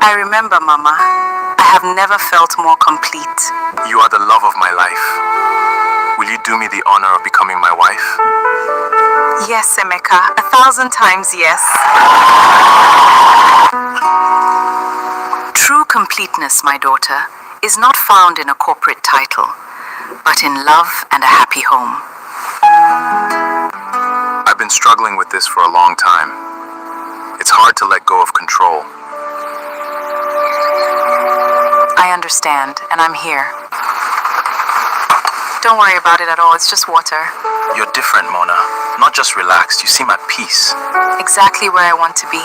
I remember, Mama. I have never felt more complete. You are the love of my life. Will you do me the honor of becoming my wife? Yes, Emeka. 1,000 times yes. True completeness, my daughter, is not found in a corporate title, but in love and a happy home. I've been struggling with this for a long time. It's hard to let go of control. I understand, and I'm here. Don't worry about it at all, it's just water. You're different, Mona. Not just relaxed, you seem at peace. Exactly where I want to be.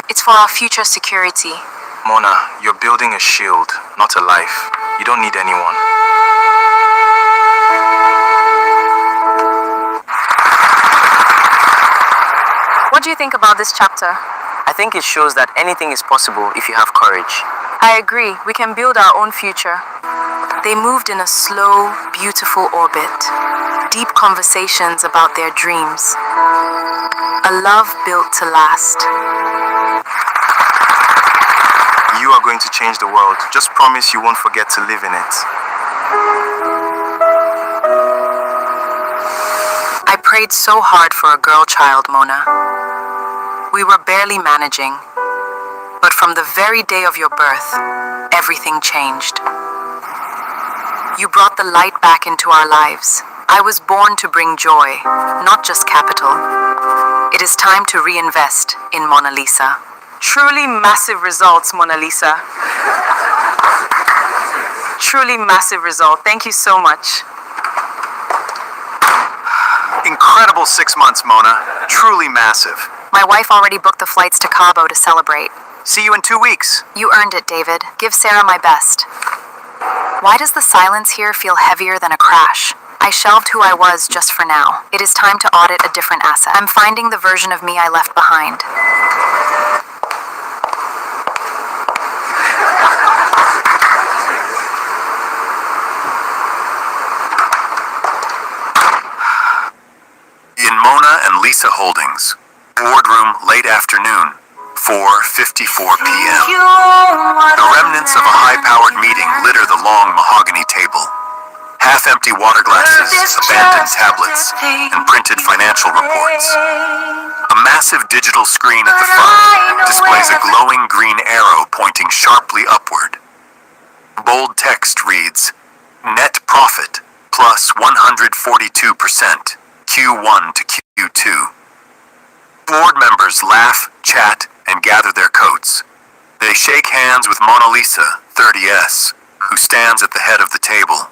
It's for our future security. Mona, you're building a shield, not a life. You don't need anyone. What do you think about this chapter? I think it shows that anything is possible if you have courage. I agree, we can build our own future. They moved in a slow, beautiful orbit. Deep conversations about their dreams. A love built to last. You are going to change the world. Just promise you won't forget to live in it. I prayed so hard for a girl child, Mona. We were barely managing. But from the very day of your birth, everything changed. You brought the light back into our lives. I was born to bring joy, not just capital. It is time to reinvest in Mona Lisa. Truly massive results, Mona Lisa. Truly massive result. Thank you so much. Incredible 6 months, Mona. Truly massive. My wife already booked the flights to Cabo to celebrate. See you in 2 weeks. You earned it, David. Give Sarah my best. Why does the silence here feel heavier than a crash? I shelved who I was just for now. It is time to audit a different asset. I'm finding the version of me I left behind. In Mona and Lisa Holdings. Boardroom, late afternoon. 4:54 p.m. The remnants of a high-powered meeting litter the long mahogany table. Half-empty water glasses, abandoned tablets, and printed financial reports. A massive digital screen at the front displays a glowing green arrow pointing sharply upward. Bold text reads, "Net profit plus 142%, Q1 to Q2." Board members laugh, chat, and gather their coats. They shake hands with Mona Lisa, 30S, who stands at the head of the table.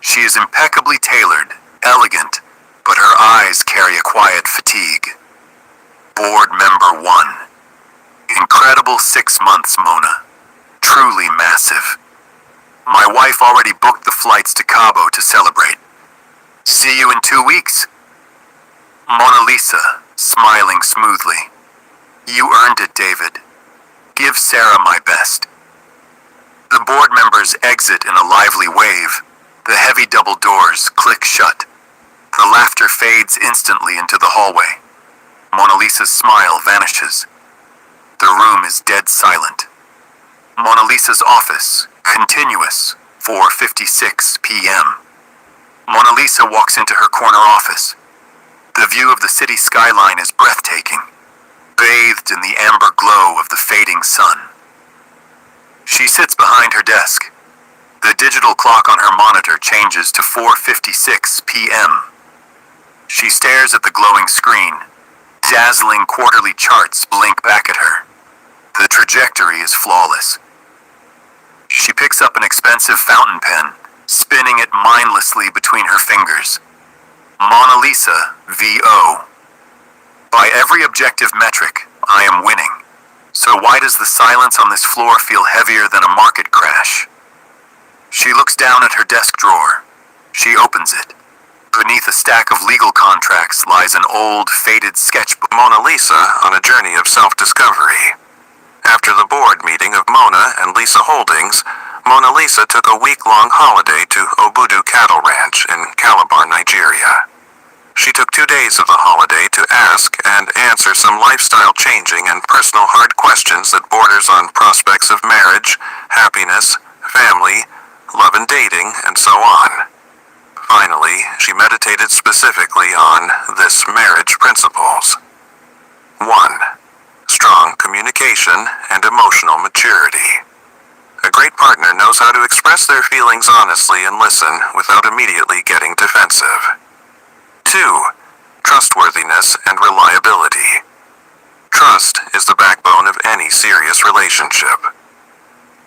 She is impeccably tailored, elegant, but her eyes carry a quiet fatigue. Board member 1. Incredible 6 months, Mona. Truly massive. My wife already booked the flights to Cabo to celebrate. See you in 2 weeks. Mona Lisa, smiling smoothly. You earned it, David. Give Sarah my best. The board members exit in a lively wave. The heavy double doors click shut. The laughter fades instantly into the hallway. Mona Lisa's smile vanishes. The room is dead silent. Mona Lisa's office, continuous, 4:56 p.m. Mona Lisa walks into her corner office. The view of the city skyline is breathtaking, bathed in the amber glow of the fading sun. She sits behind her desk. The digital clock on her monitor changes to 4:56 p.m. She stares at the glowing screen. Dazzling quarterly charts blink back at her. The trajectory is flawless. She picks up an expensive fountain pen, spinning it mindlessly between her fingers. Mona Lisa, VO. By every objective metric, I am winning. So why does the silence on this floor feel heavier than a market crash? She looks down at her desk drawer. She opens it. Beneath a stack of legal contracts lies an old, faded sketchbook. Mona Lisa on a journey of self-discovery. After the board meeting of Mona and Lisa Holdings, Mona Lisa took a week-long holiday to Obudu Cattle Ranch in Calabar, Nigeria. She took 2 days of the holiday to ask and answer some lifestyle-changing and personal hard questions that borders on prospects of marriage, happiness, family, love and dating, and so on. Finally, she meditated specifically on this marriage principles. 1. Strong communication and emotional maturity. A great partner knows how to express their feelings honestly and listen without immediately getting defensive. 2. Trustworthiness and reliability. Trust is the backbone of any serious relationship.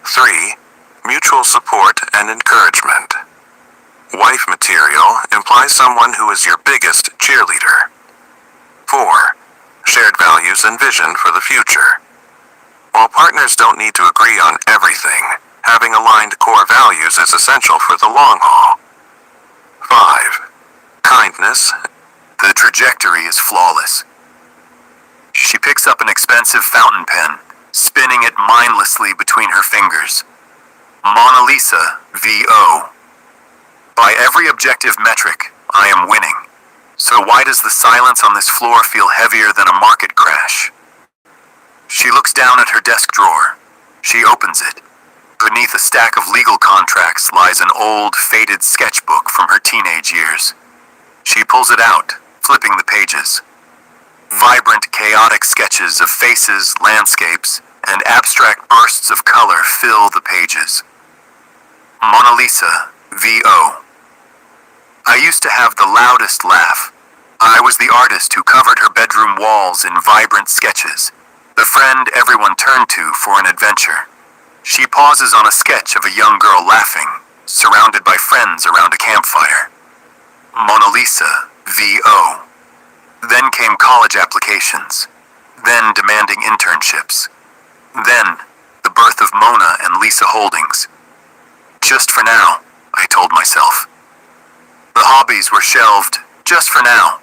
3. Mutual support and encouragement. Wife material implies someone who is your biggest cheerleader. 4. Shared values and vision for the future. While partners don't need to agree on everything, having aligned core values is essential for the long haul. 5. Kindness. The trajectory is flawless. She picks up an expensive fountain pen, spinning it mindlessly between her fingers. Mona Lisa, V.O. By every objective metric, I am winning. So why does the silence on this floor feel heavier than a market crash? She looks down at her desk drawer. She opens it. Beneath a stack of legal contracts lies an old, faded sketchbook from her teenage years. She pulls it out, flipping the pages. Vibrant, chaotic sketches of faces, landscapes, and abstract bursts of color fill the pages. Mona Lisa, V.O. I used to have the loudest laugh. I was the artist who covered her bedroom walls in vibrant sketches, the friend everyone turned to for an adventure. She pauses on a sketch of a young girl laughing, surrounded by friends around a campfire. Mona Lisa, V.O. Then came college applications, then demanding internships, then the birth of Mona and Lisa Holdings. Just for now, I told myself. The hobbies were shelved, just for now.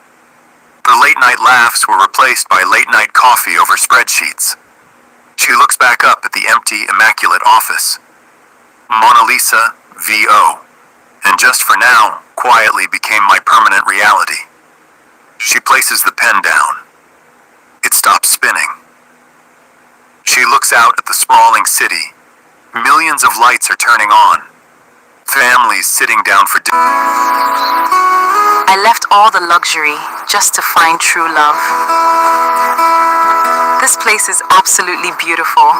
The late-night laughs were replaced by late-night coffee over spreadsheets. She looks back up at the empty, immaculate office. Mona Lisa, V.O. And just for now, quietly became my permanent reality. She places the pen down. It stops spinning. She looks out at the sprawling city. Millions of lights are turning on. Families sitting down for dinner. I left all the luxury just to find true love. This place is absolutely beautiful.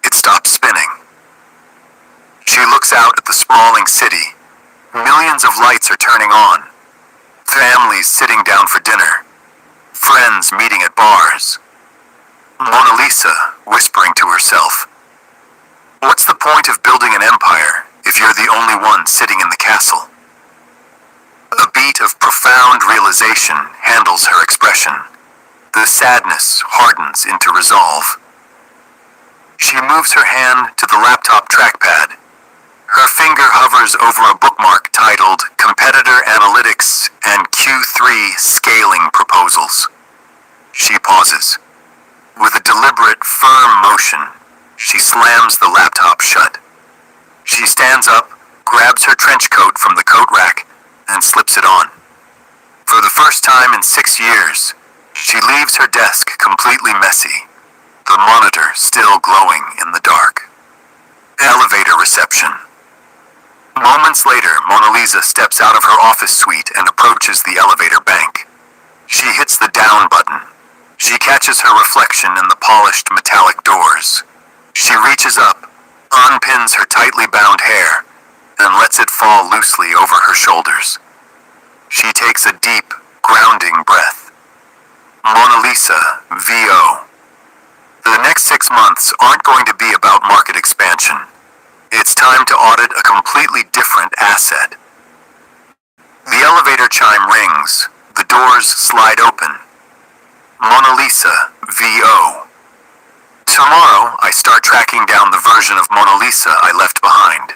It stops spinning. She looks out at the sprawling city. Millions of lights are turning on. Families sitting down for dinner. Friends meeting at bars. Mona Lisa whispering to herself. What's the point of building an empire if you're the only one sitting in the castle? A beat of profound realization handles her expression. The sadness hardens into resolve. She moves her hand to the laptop trackpad. Her finger hovers over a bookmark titled Competitor Analytics and Q3 Scaling Proposals. She pauses. With a deliberate, firm motion, she slams the laptop shut. She stands up, grabs her trench coat from the coat rack, and slips it on. For the first time in 6 years, she leaves her desk completely messy, the monitor still glowing in the dark. Elevator reception. Moments later, Mona Lisa steps out of her office suite and approaches the elevator bank. She hits the down button. She catches her reflection in the polished metallic doors. She reaches up, unpins her tightly bound hair, and lets it fall loosely over her shoulders. She takes a deep, grounding breath. Mona Lisa, V.O. The next 6 months aren't going to be about market expansion. It's time to audit a completely different asset. The elevator chime rings. The doors slide open. Mona Lisa, V.O. Tomorrow, I start tracking down the version of Mona Lisa I left behind.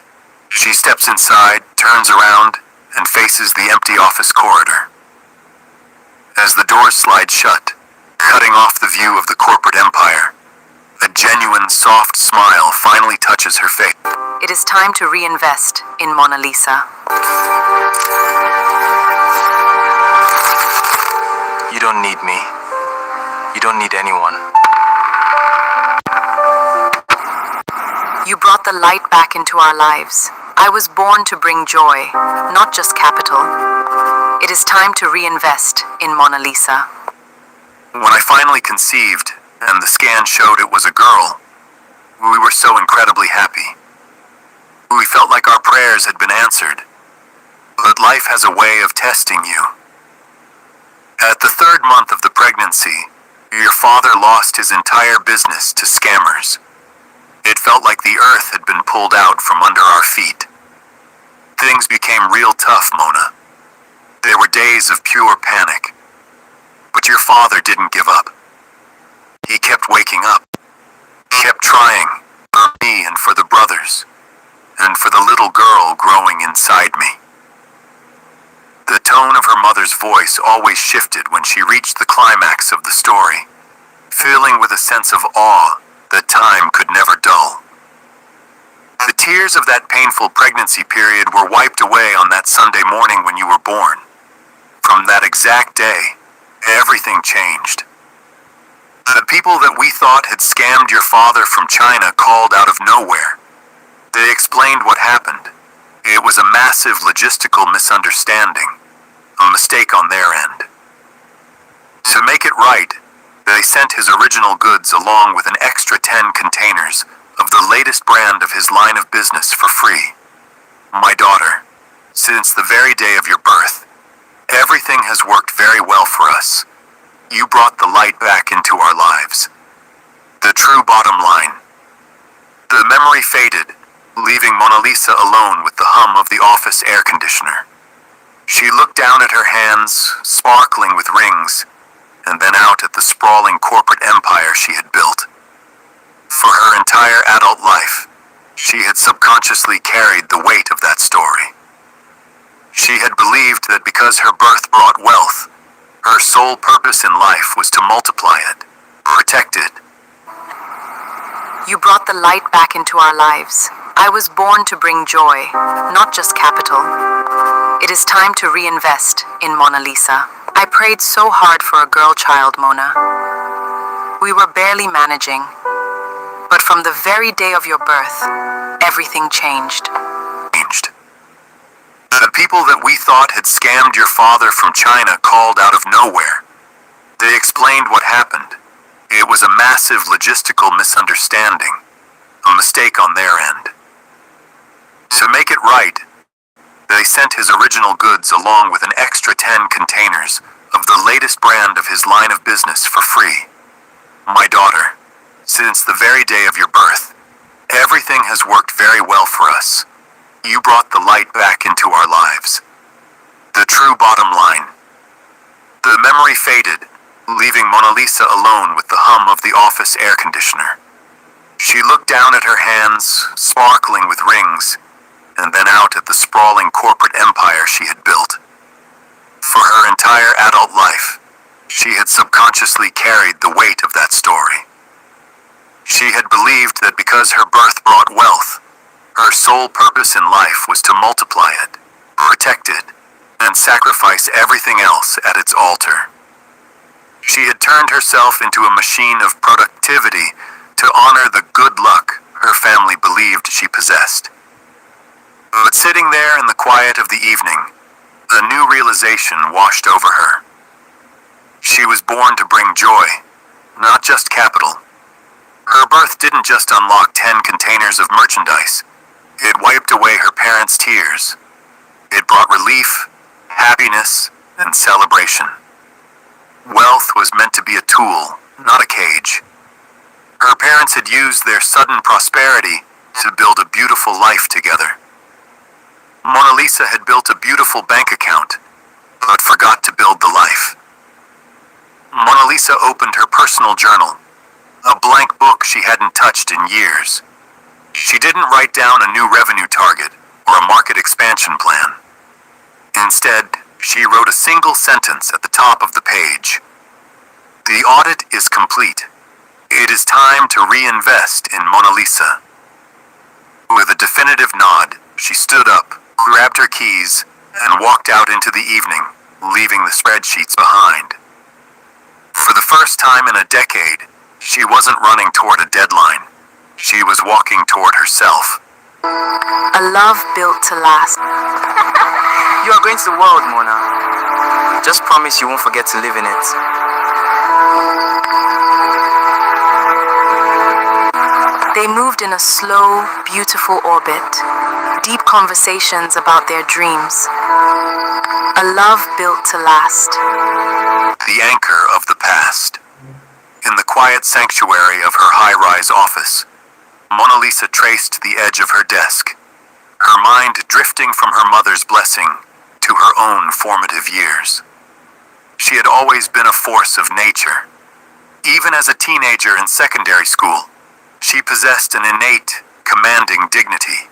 She steps inside, turns around, and faces the empty office corridor. As the doors slide shut, cutting off the view of the corporate empire. A genuine, soft smile finally touches her face. It is time to reinvest in Mona Lisa. You don't need me. You don't need anyone. You brought the light back into our lives. I was born to bring joy, not just capital. It is time to reinvest in Mona Lisa. When I finally conceived, and the scan showed it was a girl, we were so incredibly happy. We felt like our prayers had been answered. But life has a way of testing you. At the 3rd month of the pregnancy, your father lost his entire business to scammers. It felt like the earth had been pulled out from under our feet. Things became real tough, Mona. There were days of pure panic. But your father didn't give up. He kept waking up. Kept trying, for me and for the brothers, and for the little girl growing inside me. The tone of her mother's voice always shifted when she reached the climax of the story, filling with a sense of awe that time could never dull. The tears of that painful pregnancy period were wiped away on that Sunday morning when you were born. From that exact day, everything changed. The people that we thought had scammed your father from China called out of nowhere. They explained what happened. It was a massive logistical misunderstanding, a mistake on their end. To make it right, they sent his original goods along with an extra 10 containers of the latest brand of his line of business for free. My daughter, since the very day of your birth, everything has worked very well for us. You brought the light back into our lives. The true bottom line. The memory faded, leaving Mona Lisa alone with the hum of the office air conditioner. She looked down at her hands, sparkling with rings, and then out at the sprawling corporate empire she had built. For her entire adult life, she had subconsciously carried the weight of that story. She had believed that because her birth brought wealth, her sole purpose in life was to multiply it, protect it. You brought the light back into our lives. I was born to bring joy, not just capital. It is time to reinvest in Mona Lisa. I prayed so hard for a girl child, Mona. We were barely managing. But from the very day of your birth, everything changed. The people that we thought had scammed your father from China called out of nowhere. They explained what happened. It was a massive logistical misunderstanding, a mistake on their end. To make it right, they sent his original goods along with an extra 10 containers of the latest brand of his line of business for free. My daughter, since the very day of your birth, everything has worked very well for us. You brought the light back into our lives. The true bottom line. The memory faded, leaving Mona Lisa alone with the hum of the office air conditioner. She looked down at her hands, sparkling with rings, and then out at the sprawling corporate empire she had built. For her entire adult life, she had subconsciously carried the weight of that story. She had believed that because her birth brought wealth, her sole purpose in life was to multiply it, protect it, and sacrifice everything else at its altar. She had turned herself into a machine of productivity to honor the good luck her family believed she possessed. But sitting there in the quiet of the evening, a new realization washed over her. She was born to bring joy, not just capital. Her birth didn't just unlock 10 containers of merchandise. It wiped away her parents' tears. It brought relief, happiness, and celebration. Wealth was meant to be a tool, not a cage. Her parents had used their sudden prosperity to build a beautiful life together. Mona Lisa had built a beautiful bank account, but forgot to build the life. Mona Lisa opened her personal journal, a blank book she hadn't touched in years. She didn't write down a new revenue target or a market expansion plan. Instead, she wrote a single sentence at the top of the page. The audit is complete. It is time to reinvest in Mona Lisa. With a definitive nod, she stood up, grabbed her keys, and walked out into the evening, leaving the spreadsheets behind. For the first time in a decade, she wasn't running toward a deadline. She was walking toward herself. A love built to last. You are going to the world, Mona. Just promise you won't forget to live in it. They moved in a slow, beautiful orbit. Deep conversations about their dreams. A love built to last. The anchor of the past. In the quiet sanctuary of her high-rise office, Mona Lisa traced the edge of her desk, her mind drifting from her mother's blessing to her own formative years. She had always been a force of nature. Even as a teenager in secondary school, she possessed an innate, commanding dignity.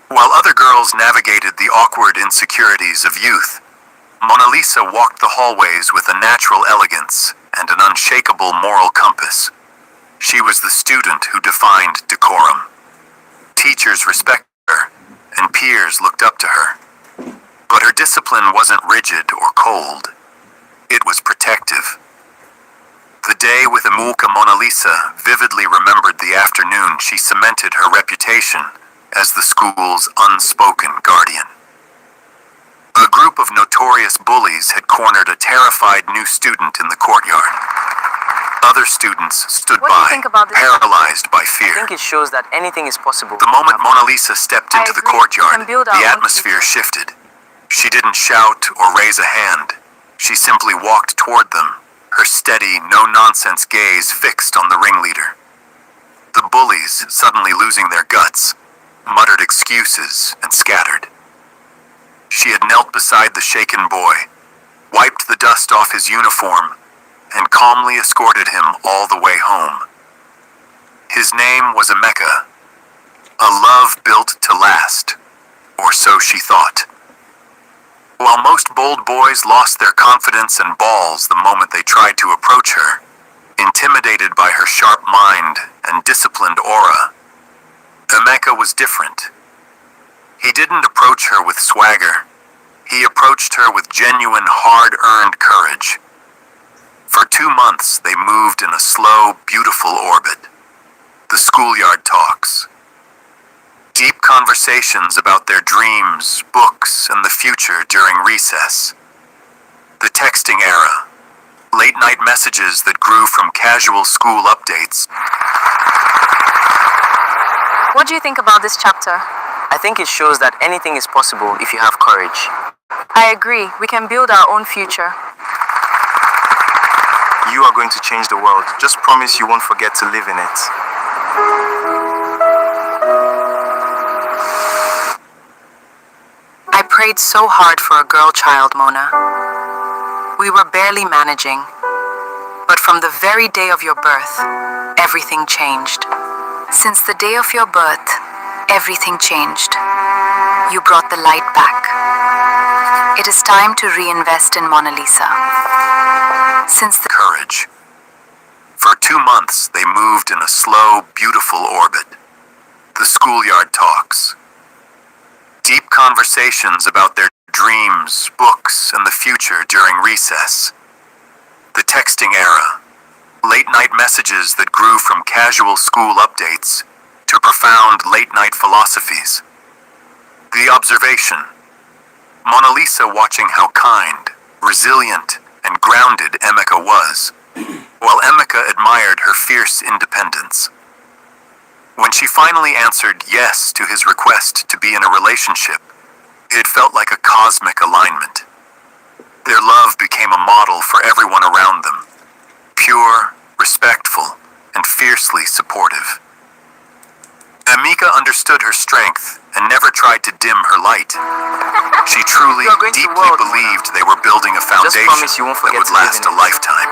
While other girls navigated the awkward insecurities of youth, Mona Lisa walked the hallways with a natural elegance and an unshakable moral compass. She was the student who defined decorum. Teachers respected her, and peers looked up to her. But her discipline wasn't rigid or cold. It was protective. The day with Emulka Mona Lisa vividly remembered the afternoon she cemented her reputation as the school's unspoken guardian. A group of notorious bullies had cornered a terrified new student in the courtyard. Other students stood What do you by, think about this? paralyzed by I fear. think it shows that anything is possible. The moment Mona Lisa stepped I into the agree. We courtyard, can build our the own atmosphere future. shifted. She didn't shout or raise a hand. She simply walked toward them, her steady, no-nonsense gaze fixed on the ringleader. The bullies, suddenly losing their guts, muttered excuses and scattered. She had knelt beside the shaken boy, wiped the dust off his uniform, and calmly escorted him all the way home. His name was Emeka, a love built to last, or so she thought. While most bold boys lost their confidence and balls the moment they tried to approach her, intimidated by her sharp mind and disciplined aura, Emeka was different. He didn't approach her with swagger. He approached her with genuine, hard-earned courage. For 2 months, they moved in a slow, beautiful orbit. The schoolyard talks. Deep conversations about their dreams, books, and the future during recess. The texting era. Late-night messages that grew from casual school updates. What do you think about this chapter? I think it shows that anything is possible if you have courage. I agree. We can build our own future. You are going to change the world. Just promise you won't forget to live in it. I prayed so hard for a girl child, Mona. We were barely managing. But from the very day of your birth, everything changed. Since the day of your birth, everything changed. You brought the light back. It is time to reinvest in Mona Lisa. Since the Courage. For 2 months, they moved in a slow, beautiful orbit. The schoolyard talks. Deep conversations about their dreams, books, and the future during recess. The texting era. Late-night messages that grew from casual school updates to profound late-night philosophies. The observation. Mona Lisa watching how kind, resilient, and grounded Emeka was, while Emeka admired her fierce independence. When she finally answered yes to his request to be in a relationship, it felt like a cosmic alignment. Their love became a model for everyone around them, pure, respectful, and fiercely supportive. Emeka understood her strength and never tried to dim her light. She truly, You are going to the deeply world, believed they were building a foundation promise you won't that forget would to live last in a it. lifetime.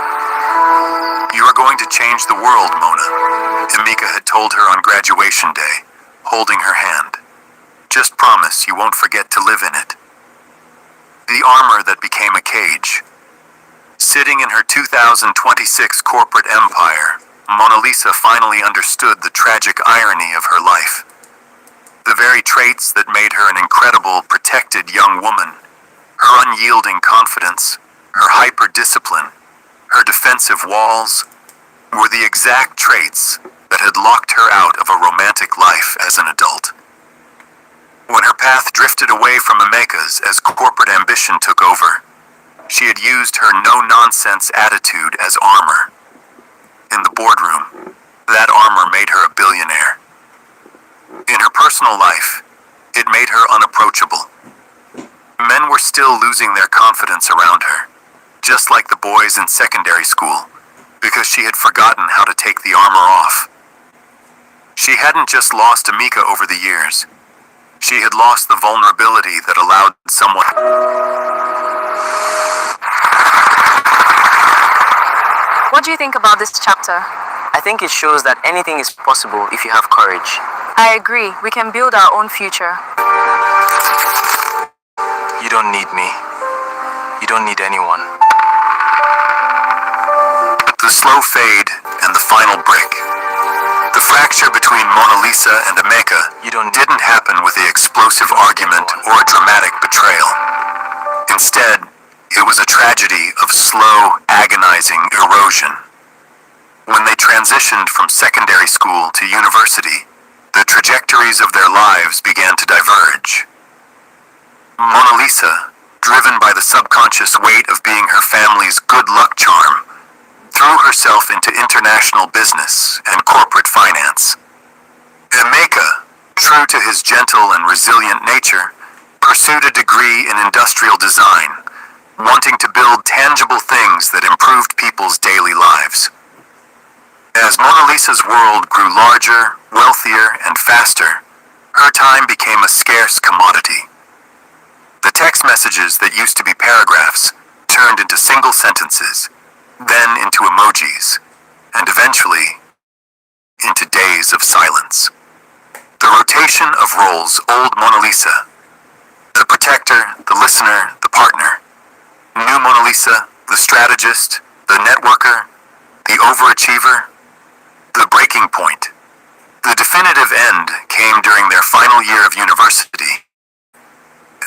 You are going to change the world, Mona, Emeka had told her on graduation day, holding her hand. Just promise you won't forget to live in it. The armor that became a cage. Sitting in her 2026 corporate empire, Mona Lisa finally understood the tragic irony of her life. The very traits that made her an incredible, protected young woman, her unyielding confidence, her hyper-discipline, her defensive walls, were the exact traits that had locked her out of a romantic life as an adult. When her path drifted away from Emeka's as corporate ambition took over, she had used her no-nonsense attitude as armor. In the boardroom, that armor made her a billionaire. In her personal life, it made her unapproachable. Men were still losing their confidence around her, just like the boys in secondary school, because she had forgotten how to take the armor off. She hadn't just lost Emeka over the years. She had lost the vulnerability that allowed someone... What do you think about this chapter? I think it shows that anything is possible if you have courage. I agree. We can build our own future. You don't need me. You don't need anyone. The slow fade and the final break. The fracture between Mona Lisa and Emeka didn't happen with the explosive argument or a dramatic betrayal. Instead, it was a tragedy of slow, agonizing erosion. When they transitioned from secondary school to university, the trajectories of their lives began to diverge. Mona Lisa, driven by the subconscious weight of being her family's good luck charm, threw herself into international business and corporate finance. Emeka, true to his gentle and resilient nature, pursued a degree in industrial design, wanting to build tangible things that improved people's daily lives. As Mona Lisa's world grew larger, wealthier, and faster, her time became a scarce commodity. The text messages that used to be paragraphs turned into single sentences, then into emojis, and eventually into days of silence. The rotation of roles old Mona Lisa, the protector, the listener, the partner. New Mona Lisa, the strategist, the networker, the overachiever, the breaking point. The definitive end came during their final year of university.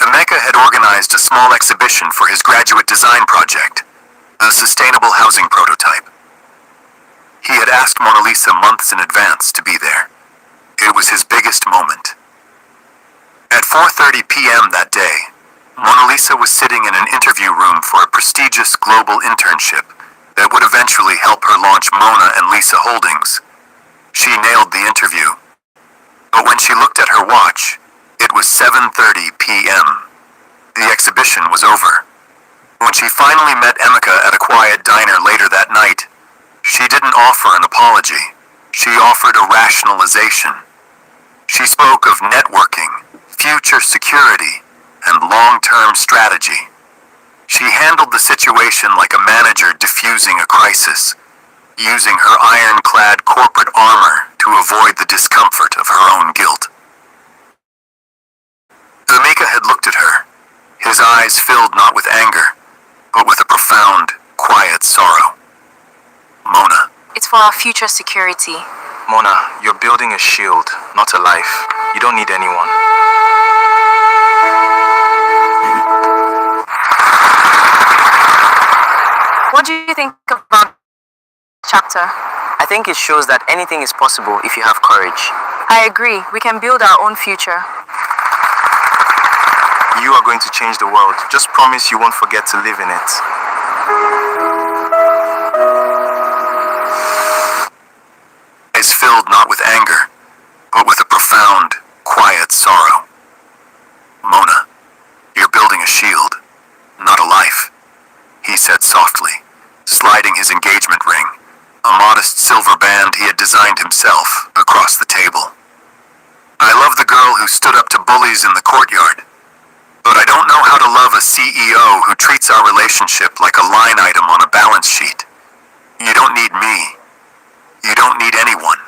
Emeka had organized a small exhibition for his graduate design project, the sustainable housing prototype. He had asked Mona Lisa months in advance to be there. It was his biggest moment. At 4:30 p.m. that day, Mona Lisa was sitting in an interview room for a prestigious global internship that would eventually help her launch Mona and Lisa Holdings. She nailed the interview. But when she looked at her watch, it was 7:30 p.m. The exhibition was over. When she finally met Emeka at a quiet diner later that night, she didn't offer an apology. She offered a rationalization. She spoke of networking, future security, and long-term strategy. She handled the situation like a manager diffusing a crisis, using her ironclad corporate armor to avoid the discomfort of her own guilt. Emeka had looked at her, his eyes filled not with anger, but with a profound, quiet sorrow. Mona. It's for our future security. Mona, you're building a shield, not a life. You don't need anyone. What do you think about this chapter? I think it shows that anything is possible if you have courage. I agree. We can build our own future. You are going to change the world. Just promise you won't forget to live in it. Eyes filled not with anger, but with a profound, quiet sorrow. Mona, you're building a shield, not a life, he said softly, sliding his engagement ring, a modest silver band he had designed himself, across the table. I love the girl who stood up to bullies in the courtyard, but I don't know how to love a CEO who treats our relationship like a line item on a balance sheet. You don't need me. You don't need anyone.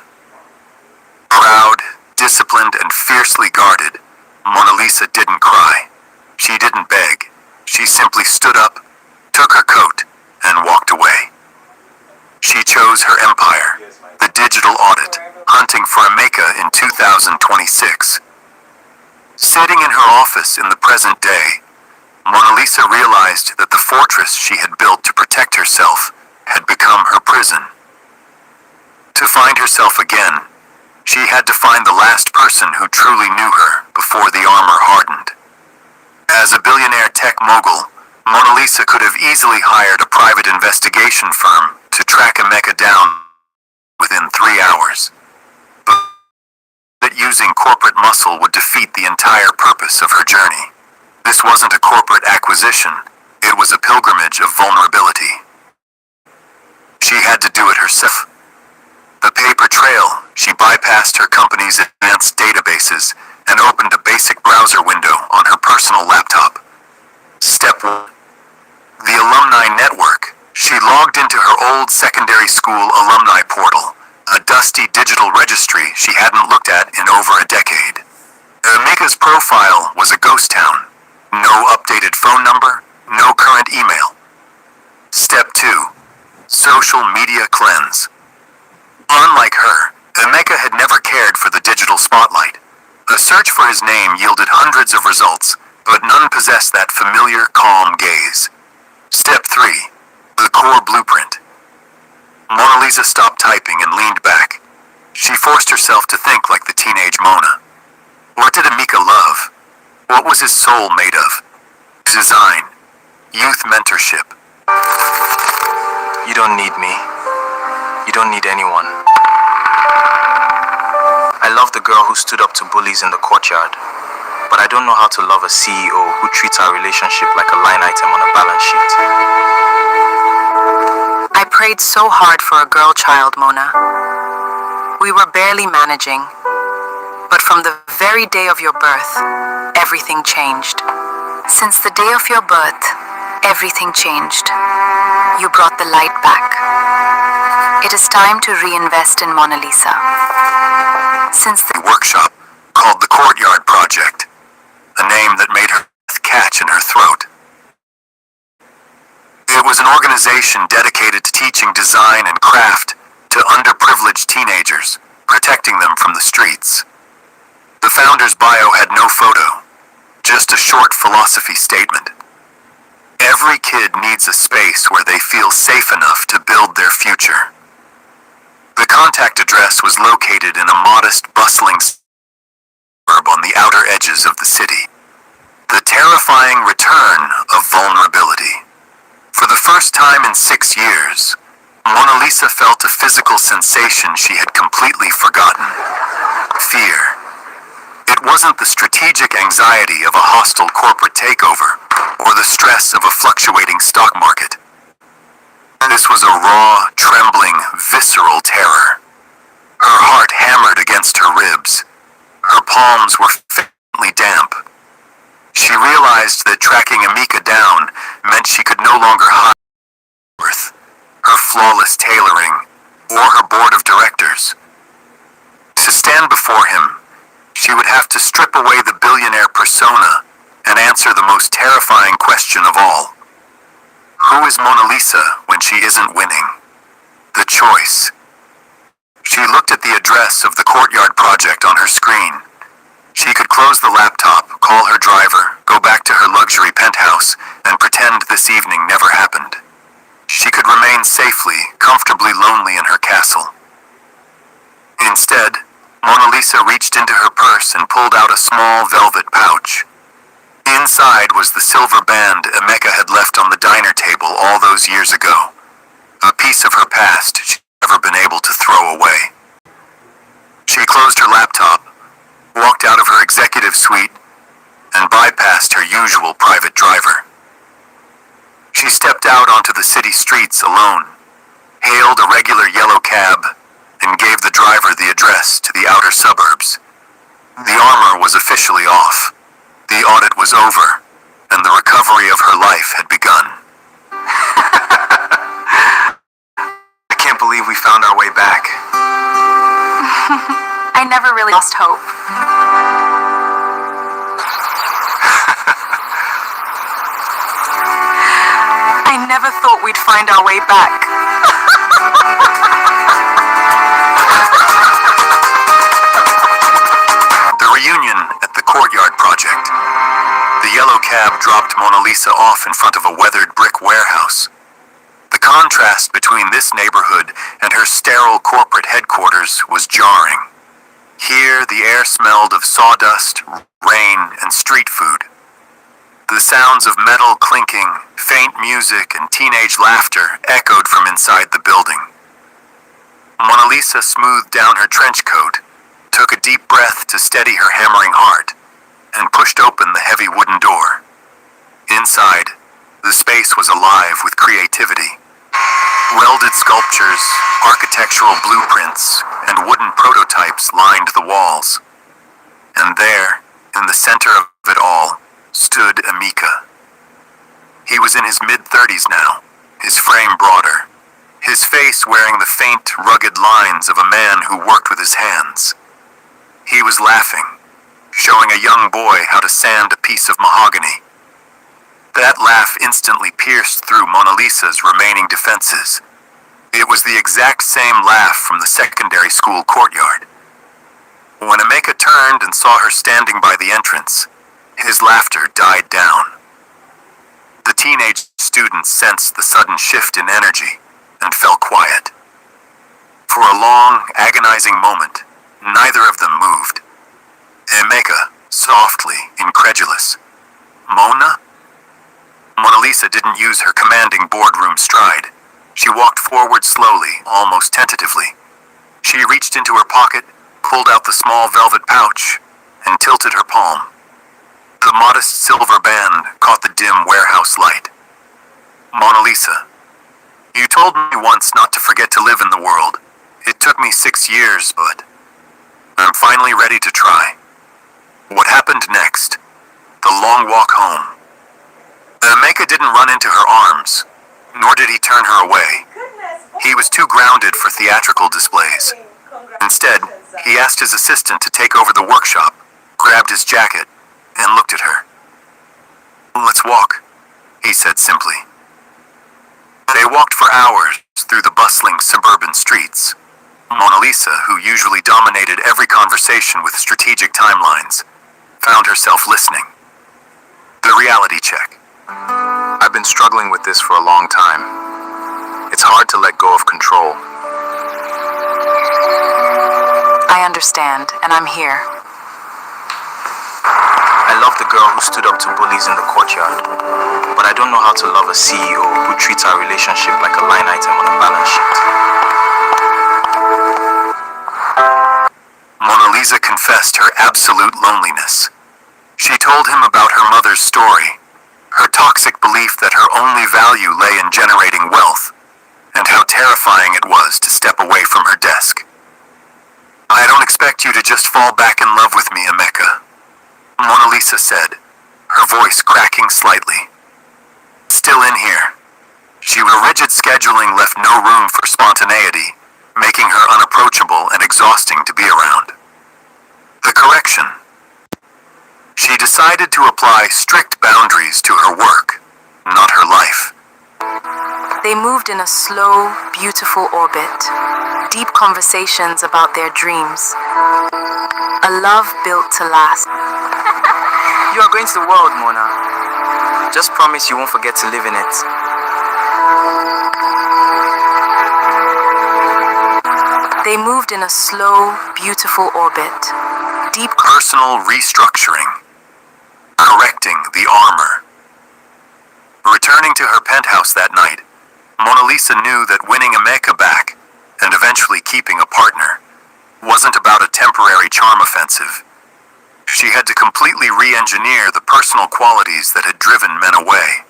Proud, disciplined, and fiercely guarded, Mona Lisa didn't cry. She didn't beg. She simply stood up, took her coat, and walked away. She chose her empire, the digital audit, hunting for Emeka in 2026. Sitting in her office in the present day, Mona Lisa realized that the fortress she had built to protect herself had become her prison. To find herself again, she had to find the last person who truly knew her before the armor hardened. As a billionaire tech mogul, Mona Lisa could have easily hired a private investigation firm to track Emeka down within 3 hours. But using corporate muscle would defeat the entire purpose of her journey. This wasn't a corporate acquisition, it was a pilgrimage of vulnerability. She had to do it herself. The paper trail, she bypassed her company's advanced databases and opened a basic browser window on her personal laptop. Step 1. The alumni network. She logged into her old secondary school alumni portal, a dusty digital registry she hadn't looked at in over a decade. Emeka's profile was a ghost town. No updated phone number, no current email. Step 2. Social media cleanse. Unlike her, Emeka had never cared for the digital spotlight. A search for his name yielded hundreds of results, but none possessed that familiar, calm gaze. Step 3. The core blueprint. Mona Lisa stopped typing and leaned back. She forced herself to think like the teenage Mona. What did Emeka love? What was his soul made of? Design. Youth mentorship. You don't need me. You don't need anyone. I love the girl who stood up to bullies in the courtyard, but I don't know how to love a CEO who treats our relationship like a line item on a balance sheet. I prayed so hard for a girl child, Mona. We were barely managing, but from the very day of your birth, everything changed. Since the day of your birth, everything changed. You brought the light back. It is time to reinvest in Mona Lisa. Since the Workshop called the Courtyard Project, a name that made her breath catch in her throat. It was an organization dedicated to teaching design and craft to underprivileged teenagers, protecting them from the streets. The founder's bio had no photo, just a short philosophy statement. Every kid needs a space where they feel safe enough to build their future. The contact address was located in a modest, bustling suburb on the outer edges of the city. The terrifying return of vulnerability. For the first time in 6 years, Mona Lisa felt a physical sensation she had completely forgotten. Fear. It wasn't the strategic anxiety of a hostile corporate takeover or the stress of a fluctuating stock market. This was a raw, trembling, visceral terror. Her heart hammered against her ribs. Her palms were faintly damp. She realized that tracking Emeka down meant she could no longer hide her worth, her flawless tailoring, or her board of directors. To stand before him, she would have to strip away the billionaire persona and answer the most terrifying question of all. Who is Mona Lisa when she isn't winning? The choice. She looked at the address of the Courtyard Project on her screen. She could close the laptop, call her driver, go back to her luxury penthouse, and pretend this evening never happened. She could remain safely, comfortably lonely in her castle. Instead, Mona Lisa reached into her purse and pulled out a small velvet pouch. Inside was the silver band Emeka had left on the diner table all those years ago. A piece of her past she'd never been able to throw away. She closed her laptop, walked out of her executive suite, and bypassed her usual private driver. She stepped out onto the city streets alone, hailed a regular yellow cab, and gave the driver the address to the outer suburbs. The armor was officially off. The audit was over, and the recovery of her life had begun. I can't believe we found our way back. I never really lost hope. I never thought we we'd find our way back. The reunion at the Courtyard Project. The yellow cab dropped Mona Lisa off in front of a weathered brick warehouse. The contrast between this neighborhood and her sterile corporate headquarters was jarring. Here, the air smelled of sawdust, rain, and street food. The sounds of metal clinking, faint music, and teenage laughter echoed from inside the building. Mona Lisa smoothed down her trench coat, took a deep breath to steady her hammering heart, and pushed open the heavy wooden door. Inside, the space was alive with creativity. Welded sculptures, architectural blueprints, and wooden prototypes lined the walls. And there, in the center of it all, stood Emeka. He was in his mid-30s now, his frame broader, his face wearing the faint, rugged lines of a man who worked with his hands. He was laughing, showing a young boy how to sand a piece of mahogany. That laugh instantly pierced through Mona Lisa's remaining defenses. It was the exact same laugh from the secondary school courtyard. When Emeka turned and saw her standing by the entrance, his laughter died down. The teenage student sensed the sudden shift in energy and fell quiet. For a long, agonizing moment, neither of them moved. Emeka, softly, incredulous. Mona? Mona Lisa didn't use her commanding boardroom stride. She walked forward slowly, almost tentatively. She reached into her pocket, pulled out the small velvet pouch, and tilted her palm. The modest silver band caught the dim warehouse light. Mona Lisa, you told me once not to forget to live in the world. It took me 6 years, but I'm finally ready to try. What happened next? The long walk home. Emeka didn't run into her arms, nor did he turn her away. He was too grounded for theatrical displays. Instead, he asked his assistant to take over the workshop, grabbed his jacket, and looked at her. "Let's walk," he said simply. They walked for hours through the bustling suburban streets. Mona Lisa, who usually dominated every conversation with strategic timelines, found herself listening. The reality check. I've been struggling with this for a long time. It's hard to let go of control. I understand, and I'm here. I love the girl who stood up to bullies in the courtyard, but I don't know how to love a CEO who treats our relationship like a line item on a balance sheet. Mona Lisa confessed her absolute loneliness. She told him about her mother's story, her toxic belief that her only value lay in generating wealth, and how terrifying it was to step away from her desk. "I don't expect you to just fall back in love with me, Emeka," Mona Lisa said, her voice cracking slightly. Still in here. Her rigid scheduling left no room for spontaneity, making her unapproachable and exhausting to be around. The correction. She decided to apply strict boundaries to her work, not her life. They moved in a slow, beautiful orbit. Deep conversations about their dreams. A love built to last. You are going to the world, Mona. Just promise you won't forget to live in it. They moved in a slow, beautiful orbit. Deep Personal restructuring. Correcting the armor. Returning to her penthouse that night, Mona Lisa knew that winning Emeka back, and eventually keeping a partner, wasn't about a temporary charm offensive. She had to completely re-engineer the personal qualities that had driven men away.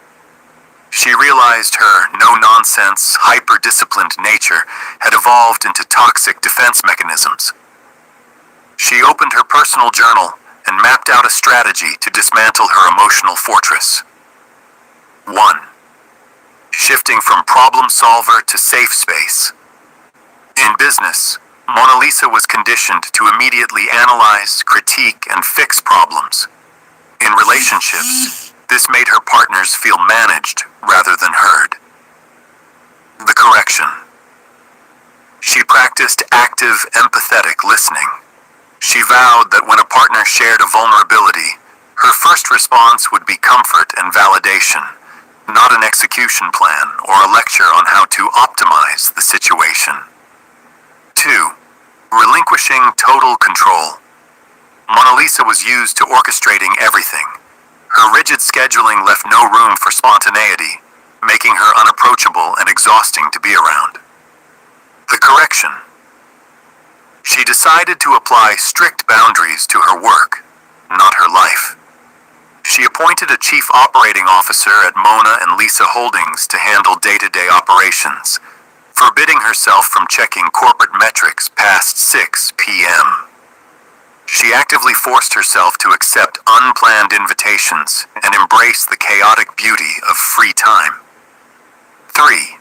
She realized her no-nonsense, hyper-disciplined nature had evolved into toxic defense mechanisms. She opened her personal journal and mapped out a strategy to dismantle her emotional fortress. 1. Shifting from problem solver to safe space. In business, Mona Lisa was conditioned to immediately analyze, critique, and fix problems. In relationships, this made her partners feel managed rather than heard. The correction. She practiced active, empathetic listening. She vowed that when a partner shared a vulnerability, her first response would be comfort and validation, not an execution plan or a lecture on how to optimize the situation. 2. Relinquishing total control. Mona Lisa was used to orchestrating everything. Her rigid scheduling left no room for spontaneity, making her unapproachable and exhausting to be around. The correction. She decided to apply strict boundaries to her work, not her life. She appointed a chief operating officer at Mona and Lisa Holdings to handle day-to-day operations, forbidding herself from checking corporate metrics past 6 p.m. She actively forced herself to accept unplanned invitations and embrace the chaotic beauty of free time. 3.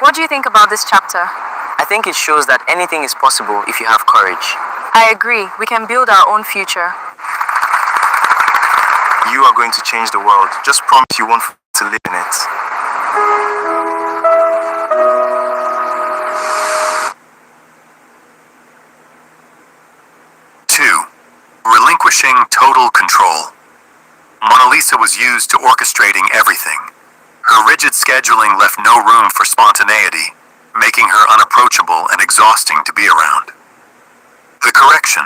What do you think about this chapter? I think it shows that anything is possible if you have courage. I agree. We can build our own future. You are going to change the world. Just promise you won't to live in it. Relinquishing total control. Mona Lisa was used to orchestrating everything. Her rigid scheduling left no room for spontaneity, making her unapproachable and exhausting to be around. The correction.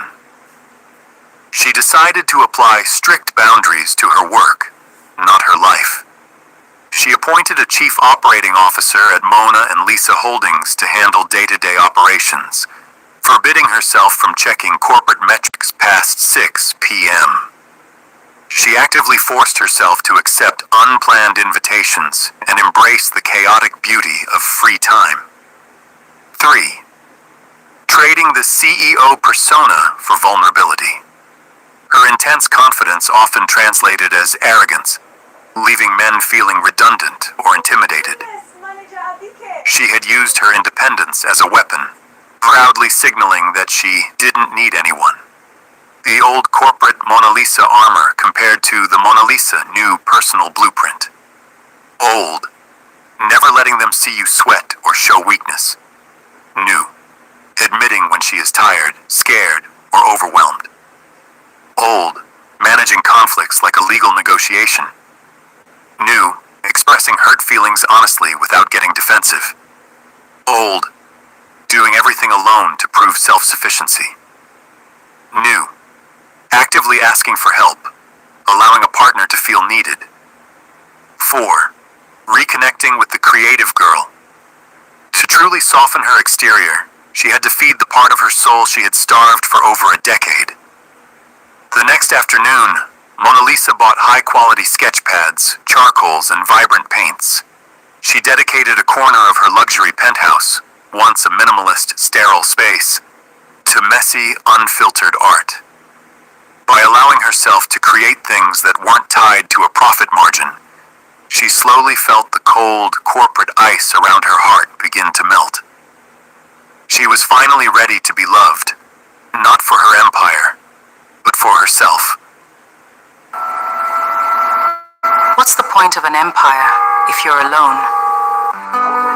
She decided to apply strict boundaries to her work, not her life. She appointed a chief operating officer at Mona and Lisa Holdings to handle day-to-day operations, forbidding herself from checking corporate metrics past 6 p.m. She actively forced herself to accept unplanned invitations and embrace the chaotic beauty of free time. 3. Trading the CEO persona for vulnerability. Her intense confidence often translated as arrogance, leaving men feeling redundant or intimidated. She had used her independence as a weapon, proudly signaling that she didn't need anyone. The old corporate Mona Lisa armor compared to the Mona Lisa new personal blueprint. Old, never letting them see you sweat or show weakness. New, admitting when she is tired, scared, or overwhelmed. Old, managing conflicts like a legal negotiation. New, expressing hurt feelings honestly without getting defensive. Old, doing everything alone to prove self-sufficiency. New, actively asking for help, allowing a partner to feel needed. 4. Reconnecting with the creative girl. To truly soften her exterior, she had to feed the part of her soul she had starved for over a decade. The next afternoon, Mona Lisa bought high-quality sketch pads, charcoals, and vibrant paints. She dedicated a corner of her luxury penthouse, once a minimalist, sterile space, to messy, unfiltered art. By allowing herself to create things that weren't tied to a profit margin, she slowly felt the cold, corporate ice around her heart begin to melt. She was finally ready to be loved, not for her empire, but for herself. What's the point of an empire if you're alone?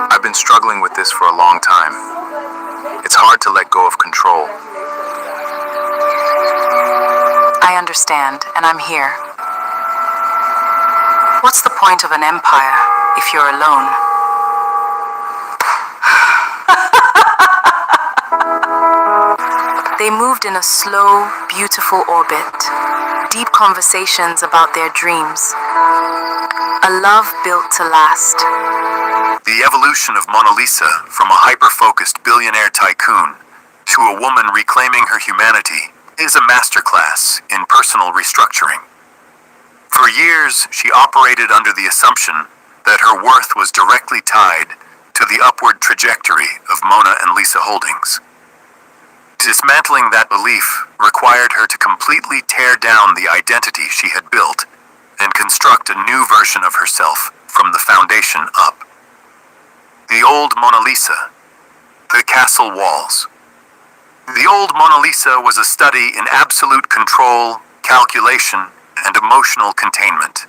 I've been struggling with this for a long time. It's hard to let go of control. I understand, and I'm here. What's the point of an empire if you're alone? They moved in a slow, beautiful orbit. Deep conversations about their dreams. A love built to last. The evolution of Mona Lisa from a hyper-focused billionaire tycoon to a woman reclaiming her humanity is a masterclass in personal restructuring. For years, she operated under the assumption that her worth was directly tied to the upward trajectory of Mona and Lisa Holdings. Dismantling that belief required her to completely tear down the identity she had built and construct a new version of herself from the foundation up. The old Mona Lisa, the castle walls. The old Mona Lisa was a study in absolute control, calculation, and emotional containment.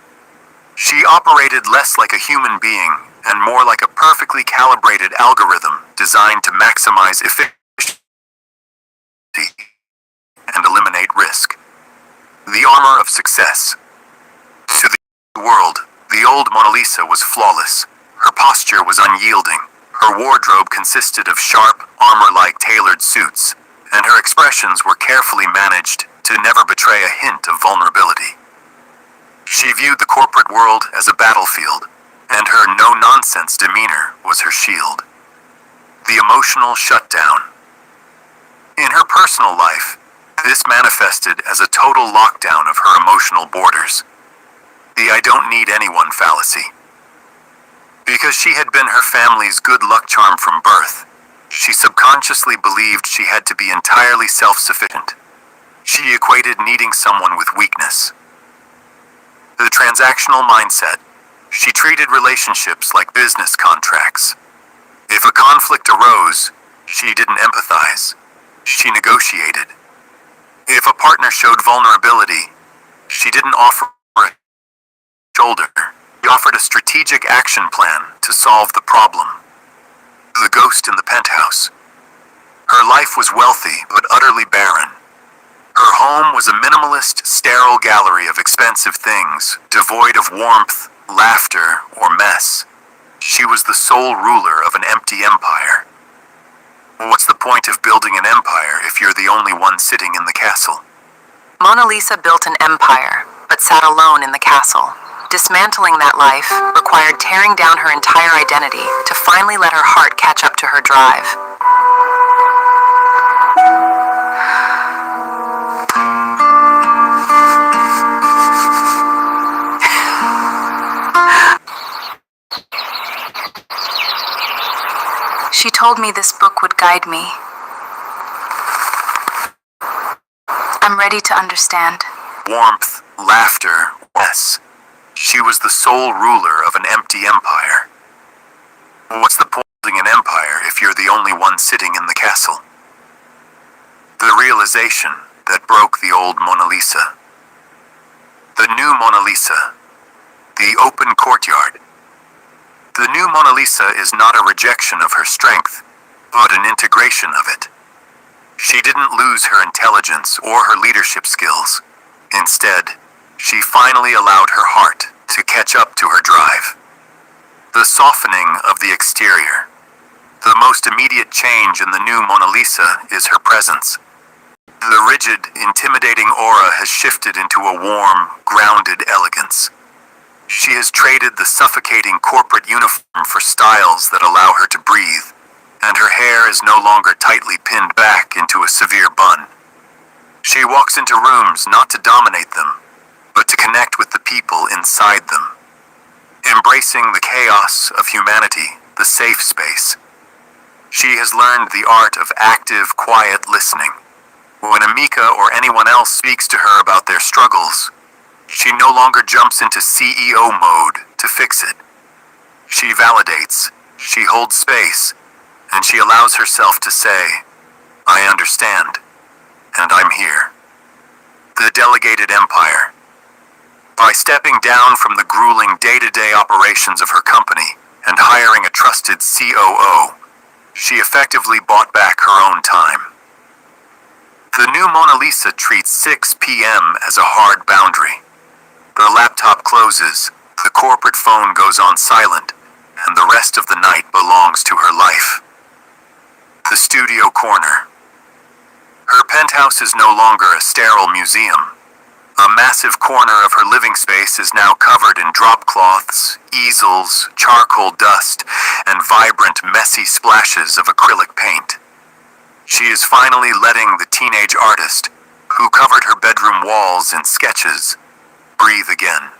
She operated less like a human being and more like a perfectly calibrated algorithm designed to maximize efficiency and eliminate risk. The armor of success. To the world, the old Mona Lisa was flawless. Her posture was unyielding. Her wardrobe consisted of sharp, armor-like tailored suits, and her expressions were carefully managed to never betray a hint of vulnerability. She viewed the corporate world as a battlefield, and her no-nonsense demeanor was her shield. The emotional shutdown. In her personal life, this manifested as a total lockdown of her emotional borders. The "I don't need anyone" fallacy. Because she had been her family's good luck charm from birth, she subconsciously believed she had to be entirely self-sufficient. She equated needing someone with weakness. The transactional mindset. She treated relationships like business contracts. If a conflict arose, she didn't empathize. She negotiated. If a partner showed vulnerability, she didn't offer a shoulder. She offered a strategic action plan to solve the problem. The ghost in the penthouse. Her life was wealthy but utterly barren. Her home was a minimalist, sterile gallery of expensive things, devoid of warmth, laughter, or mess. She was the sole ruler of an empty empire. What's the point of building an empire if you're the only one sitting in the castle? Mona Lisa built an empire, but sat alone in the castle. Dismantling that life required tearing down her entire identity to finally let her heart catch up to her drive. She told me this book would guide me. I'm ready to understand. Warmth, laughter, yes. She was the sole ruler of an empty empire. What's the point of building an empire if you're the only one sitting in the castle? The realization that broke the old Mona Lisa. The new Mona Lisa. The open courtyard. The new Mona Lisa is not a rejection of her strength, but an integration of it. She didn't lose her intelligence or her leadership skills. Instead, she finally allowed her heart to catch up to her drive. The softening of the exterior. The most immediate change in the new Mona Lisa is her presence. The rigid, intimidating aura has shifted into a warm, grounded elegance. She has traded the suffocating corporate uniform for styles that allow her to breathe, and her hair is no longer tightly pinned back into a severe bun. She walks into rooms not to dominate them, but to connect with the people inside them. Embracing the chaos of humanity, the safe space. She has learned the art of active, quiet listening. When Amika or anyone else speaks to her about their struggles, she no longer jumps into CEO mode to fix it. She validates, she holds space, and she allows herself to say, "I understand, and I'm here." The delegated empire. By stepping down from the grueling day-to-day operations of her company and hiring a trusted COO, she effectively bought back her own time. The new Mona Lisa treats 6 p.m. as a hard boundary. The laptop closes, the corporate phone goes on silent, and the rest of the night belongs to her life. The studio corner. Her penthouse is no longer a sterile museum. A massive corner of her living space is now covered in drop cloths, easels, charcoal dust, and vibrant, messy splashes of acrylic paint. She is finally letting the teenage artist, who covered her bedroom walls in sketches, breathe again.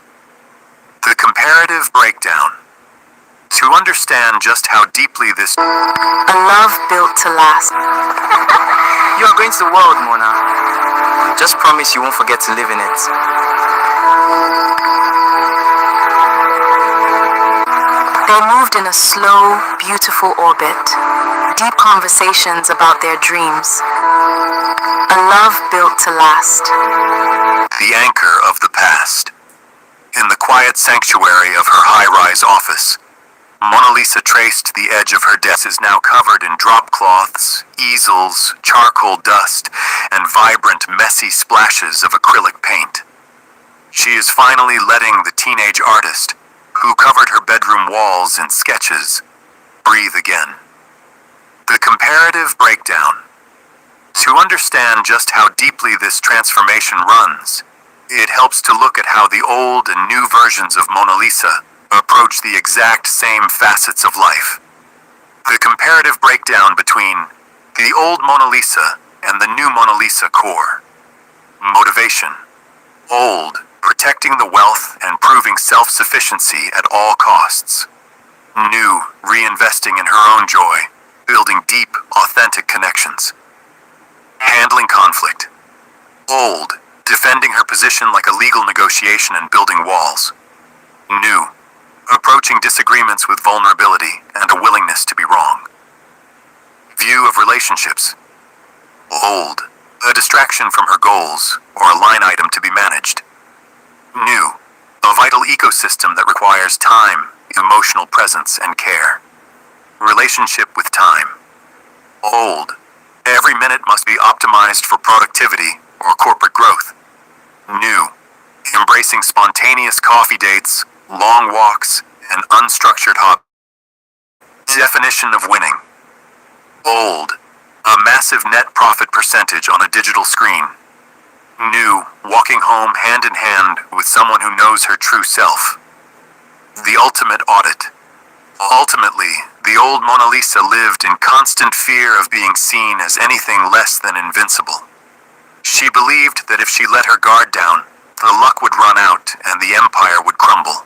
The comparative breakdown. To understand just how deeply this... A love built to last. You are going to the world, Mona. Just promise you won't forget to live in it. They moved in a slow, beautiful orbit. Deep conversations about their dreams. A love built to last. The anchor of the past. In the quiet sanctuary of her high-rise office, Mona Lisa traced the edge of her desk is now covered in drop cloths, easels, charcoal dust, and vibrant, messy splashes of acrylic paint. She is finally letting the teenage artist, who covered her bedroom walls in sketches, breathe again. The comparative breakdown. To understand just how deeply this transformation runs, it helps to look at how the old and new versions of Mona Lisa approach the exact same facets of life. The comparative breakdown between the old Mona Lisa and the new Mona Lisa core. Motivation. Old, protecting the wealth and proving self-sufficiency at all costs. New, reinvesting in her own joy, building deep, authentic connections. Handling conflict. Old, defending her position like a legal negotiation and building walls. New, approaching disagreements with vulnerability and a willingness to be wrong. View of relationships. Old, a distraction from her goals or a line item to be managed. New, a vital ecosystem that requires time, emotional presence, and care. Relationship with time. Old, every minute must be optimized for productivity or corporate growth. New, embracing spontaneous coffee dates, long walks, and unstructured hobbies. Definition of winning. Old, a massive net profit percentage on a digital screen. New, walking home hand in hand with someone who knows her true self. The ultimate audit. Ultimately, the old Mona Lisa lived in constant fear of being seen as anything less than invincible. She believed that if she let her guard down, the luck would run out and the empire would crumble.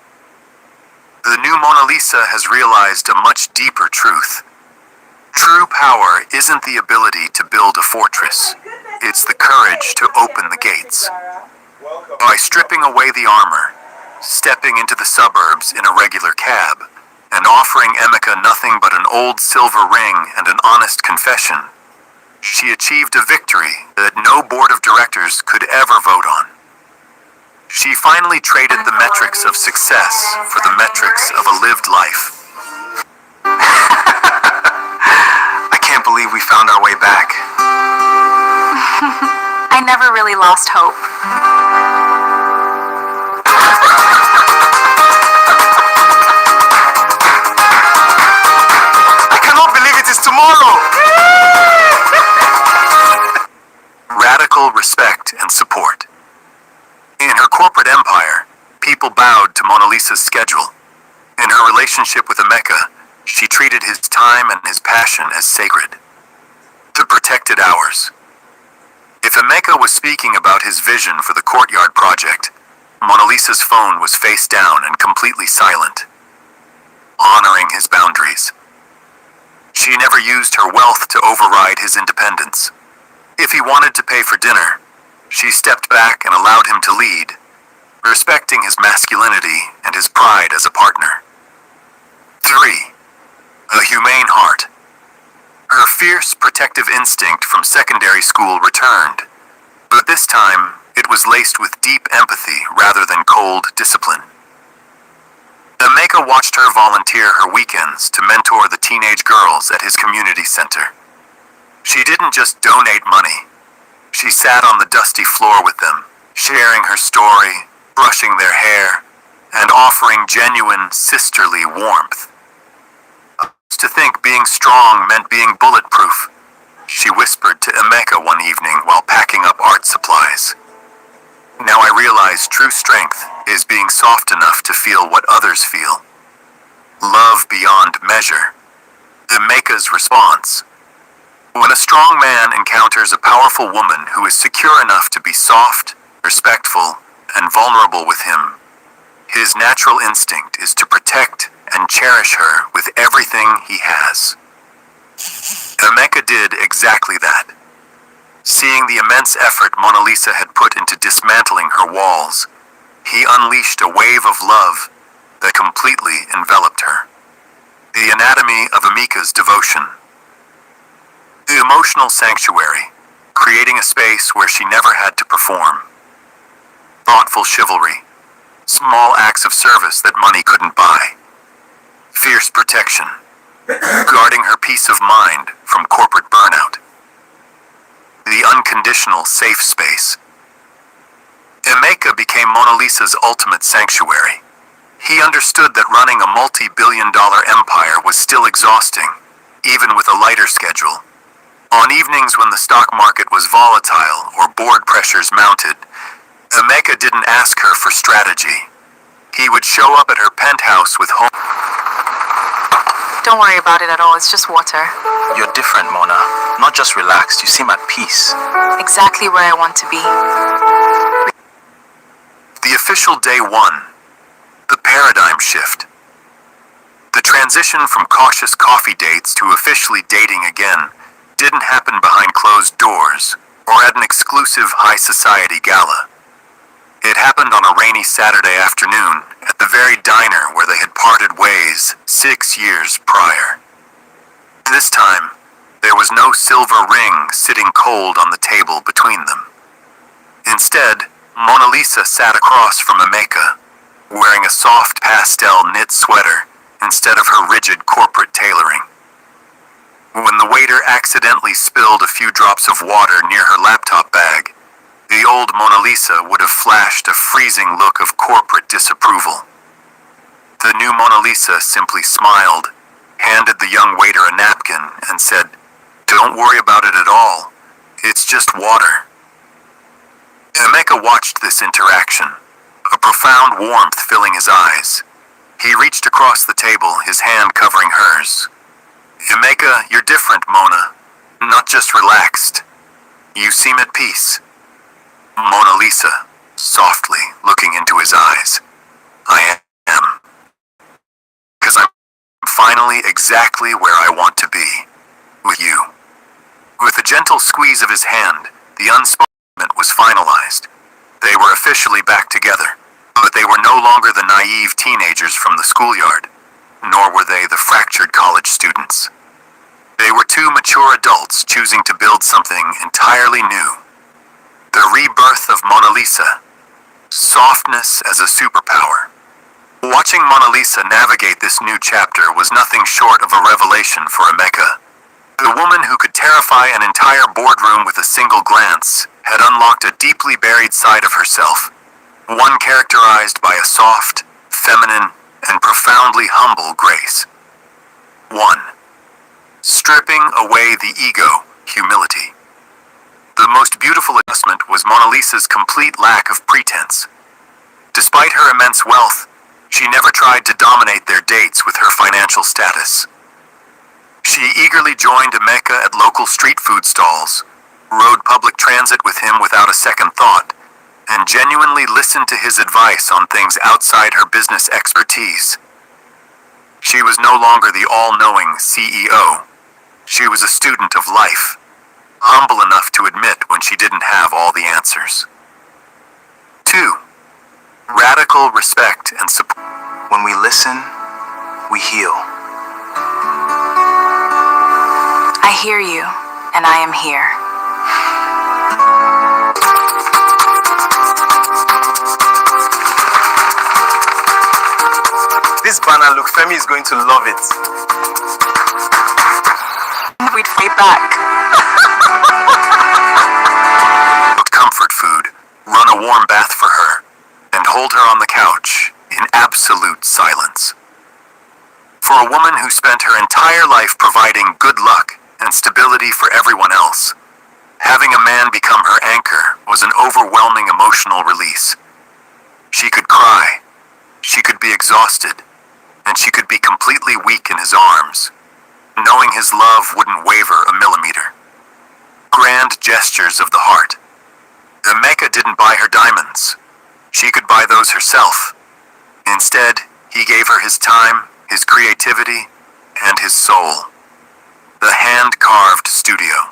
The new Mona Lisa has realized a much deeper truth. True power isn't the ability to build a fortress. It's the courage to open the gates. By stripping away the armor, stepping into the suburbs in a regular cab, and offering Emeka nothing but an old silver ring and an honest confession, she achieved a victory that no board of directors could ever vote on. She finally traded the metrics of success for the metrics of a lived life. I can't believe we found our way back. I never really lost hope. I cannot believe it is tomorrow! Radical respect and support. In her corporate empire, people bowed to Mona Lisa's schedule. In her relationship with Emeka, she treated his time and his passion as sacred. The protected hours. If Emeka was speaking about his vision for the courtyard project, Mona Lisa's phone was face down and completely silent, honoring his boundaries. She never used her wealth to override his independence. If he wanted to pay for dinner, she stepped back and allowed him to lead, respecting his masculinity and his pride as a partner. 3. A humane heart. Her fierce protective instinct from secondary school returned, but this time it was laced with deep empathy rather than cold discipline. Emeka watched her volunteer her weekends to mentor the teenage girls at his community center. She didn't just donate money. She sat on the dusty floor with them, sharing her story, brushing their hair, and offering genuine sisterly warmth. To think being strong meant being bulletproof, she whispered to Emeka one evening while packing up art supplies. Now I realize true strength is being soft enough to feel what others feel. Love beyond measure. Emeka's response. When a strong man encounters a powerful woman who is secure enough to be soft, respectful, and vulnerable with him, his natural instinct is to protect and cherish her with everything he has. Emeka did exactly that. Seeing the immense effort Mona Lisa had put into dismantling her walls, he unleashed a wave of love that completely enveloped her. The anatomy of Emeka's devotion. The emotional sanctuary, creating a space where she never had to perform. Thoughtful chivalry. Small acts of service that money couldn't buy. Fierce protection, guarding her peace of mind from corporate burnout. The unconditional safe space. Emeka became Mona Lisa's ultimate sanctuary. He understood that running a multi-billion-dollar empire was still exhausting, even with a lighter schedule. On evenings when the stock market was volatile or board pressures mounted, Emeka didn't ask her for strategy. He would show up at her penthouse with home. Don't worry about it at all, it's just water. You're different, Mona. Not just relaxed, you seem at peace. Exactly where I want to be. The official day one. The paradigm shift. The transition from cautious coffee dates to officially dating again didn't happen behind closed doors or at an exclusive high society gala. It happened on a rainy Saturday afternoon at the very diner where they had parted ways 6 years prior. This time, there was no silver ring sitting cold on the table between them. Instead, Mona Lisa sat across from Emeka, wearing a soft pastel knit sweater instead of her rigid corporate tailoring. When the waiter accidentally spilled a few drops of water near her laptop bag, the old Mona Lisa would have flashed a freezing look of corporate disapproval. The new Mona Lisa simply smiled, handed the young waiter a napkin, and said, "Don't worry about it at all. It's just water." Emeka watched this interaction, a profound warmth filling his eyes. He reached across the table, his hand covering hers. "Emeka, you're different, Mona. Not just relaxed. You seem at peace." Mona Lisa, softly looking into his eyes. "I am. Because I'm finally exactly where I want to be. With you." With a gentle squeeze of his hand, the unspoken was finalized. They were officially back together, but they were no longer the naive teenagers from the schoolyard, nor were they the fractured college students. They were two mature adults choosing to build something entirely new. The rebirth of Mona Lisa. Softness as a superpower. Watching Mona Lisa navigate this new chapter was nothing short of a revelation for Emeka. The woman who could terrify an entire boardroom with a single glance had unlocked a deeply buried side of herself, one characterized by a soft, feminine, and profoundly humble grace. 1. Stripping away the ego, humility. The most beautiful adjustment was Mona Lisa's complete lack of pretense. Despite her immense wealth, she never tried to dominate their dates with her financial status. She eagerly joined Emeka at local street food stalls, rode public transit with him without a second thought, and genuinely listened to his advice on things outside her business expertise. She was no longer the all-knowing CEO. She was a student of life, humble enough to admit when she didn't have all the answers. 2. Radical respect and support. When we listen, we heal. I hear you, and I am here. This banner look, Femi is going to love it. We'd fight back. Comfort food, run a warm bath for her, and hold her on the couch in absolute silence. For a woman who spent her entire life providing good luck and stability for everyone else, having a man become her anchor was an overwhelming emotional release. She could cry, she could be exhausted, and she could be completely weak in his arms, knowing his love wouldn't waver a millimeter. Grand gestures of the heart. Emeka didn't buy her diamonds. She could buy those herself. Instead, he gave her his time, his creativity, and his soul. The hand-carved studio.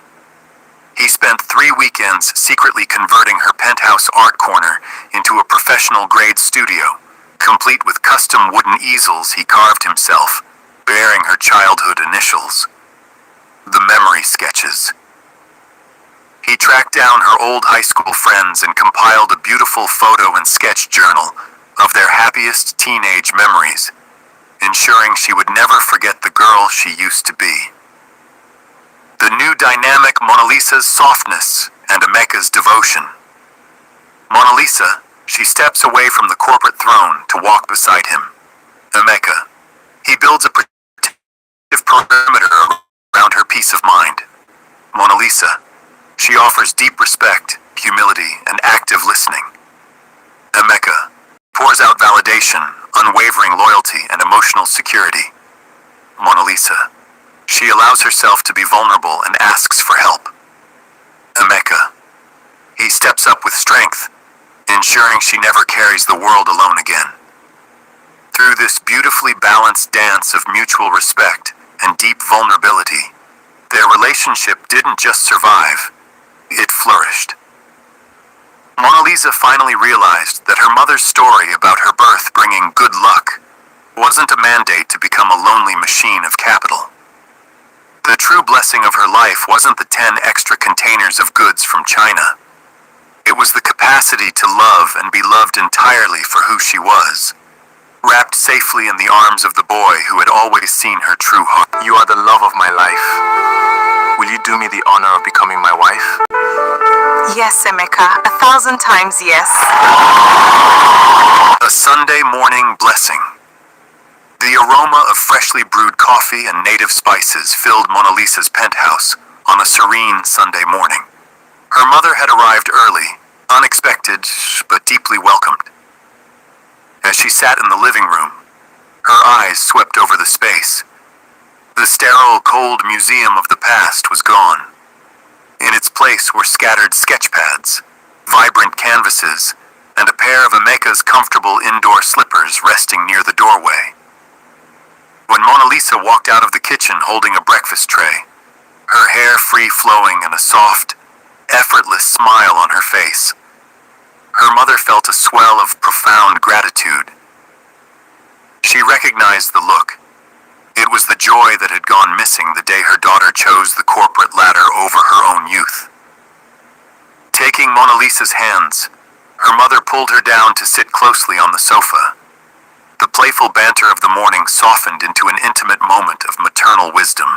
He spent 3 weekends secretly converting her penthouse art corner into a professional-grade studio, complete with custom wooden easels he carved himself, bearing her childhood initials. The memory sketches. He tracked down her old high school friends and compiled a beautiful photo and sketch journal, of their happiest teenage memories, ensuring she would never forget the girl she used to be. The new dynamic Mona Lisa's softness and Emeka's devotion. Mona Lisa, she steps away from the corporate throne to walk beside him. Emeka, he builds a protective perimeter around her peace of mind. Mona Lisa, she offers deep respect, humility, and active listening. Emeka pours out validation, unwavering loyalty, and emotional security. Mona Lisa, she allows herself to be vulnerable and asks for help. Emeka, he steps up with strength, ensuring she never carries the world alone again. Through this beautifully balanced dance of mutual respect and deep vulnerability, their relationship didn't just survive, it flourished. Mona Lisa finally realized that her mother's story about her birth bringing good luck wasn't a mandate to become a lonely machine of capital. The true blessing of her life wasn't the 10 extra containers of goods from China. It was the capacity to love and be loved entirely for who she was, wrapped safely in the arms of the boy who had always seen her true heart. You are the love of my life. Will you do me the honor of becoming my wife? Yes, Emeka, 1,000 times yes. A Sunday morning blessing. The aroma of freshly brewed coffee and native spices filled Mona Lisa's penthouse on a serene Sunday morning. Her mother had arrived early, unexpected, but deeply welcomed. As she sat in the living room, her eyes swept over the space. The sterile, cold museum of the past was gone. In its place were scattered sketch pads, vibrant canvases, and a pair of Emeka's comfortable indoor slippers resting near the doorway. When Mona Lisa walked out of the kitchen holding a breakfast tray, her hair free-flowing and a soft, effortless smile on her face, her mother felt a swell of profound gratitude. She recognized the look. It was the joy that had gone missing the day her daughter chose the corporate ladder over her own youth. Taking Mona Lisa's hands, her mother pulled her down to sit closely on the sofa. The playful banter of the morning softened into an intimate moment of maternal wisdom.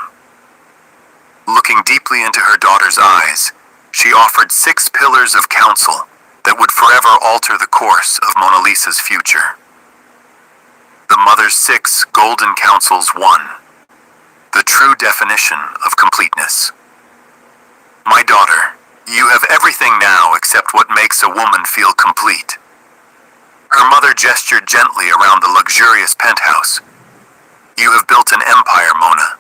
Looking deeply into her daughter's eyes, she offered 6 pillars of counsel that would forever alter the course of Mona Lisa's future. The mother's 6 golden counsels. 1. The true definition of completeness. My daughter, you have everything now except what makes a woman feel complete. Her mother gestured gently around the luxurious penthouse. You have built an empire, Mona.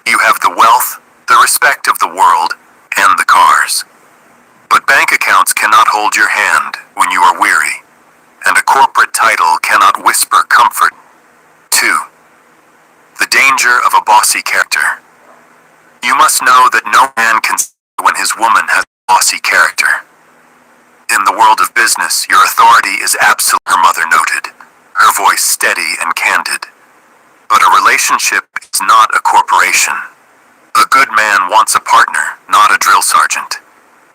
You have the wealth, the respect of the world, and the cars. But bank accounts cannot hold your hand when you are weary, and a corporate title cannot whisper comfort. 2. The danger of a bossy character. You must know that no man can when his woman has a bossy character. In the world of business, your authority is absolute, her mother noted, her voice steady and candid. But a relationship is not a corporation. A good man wants a partner, not a drill sergeant.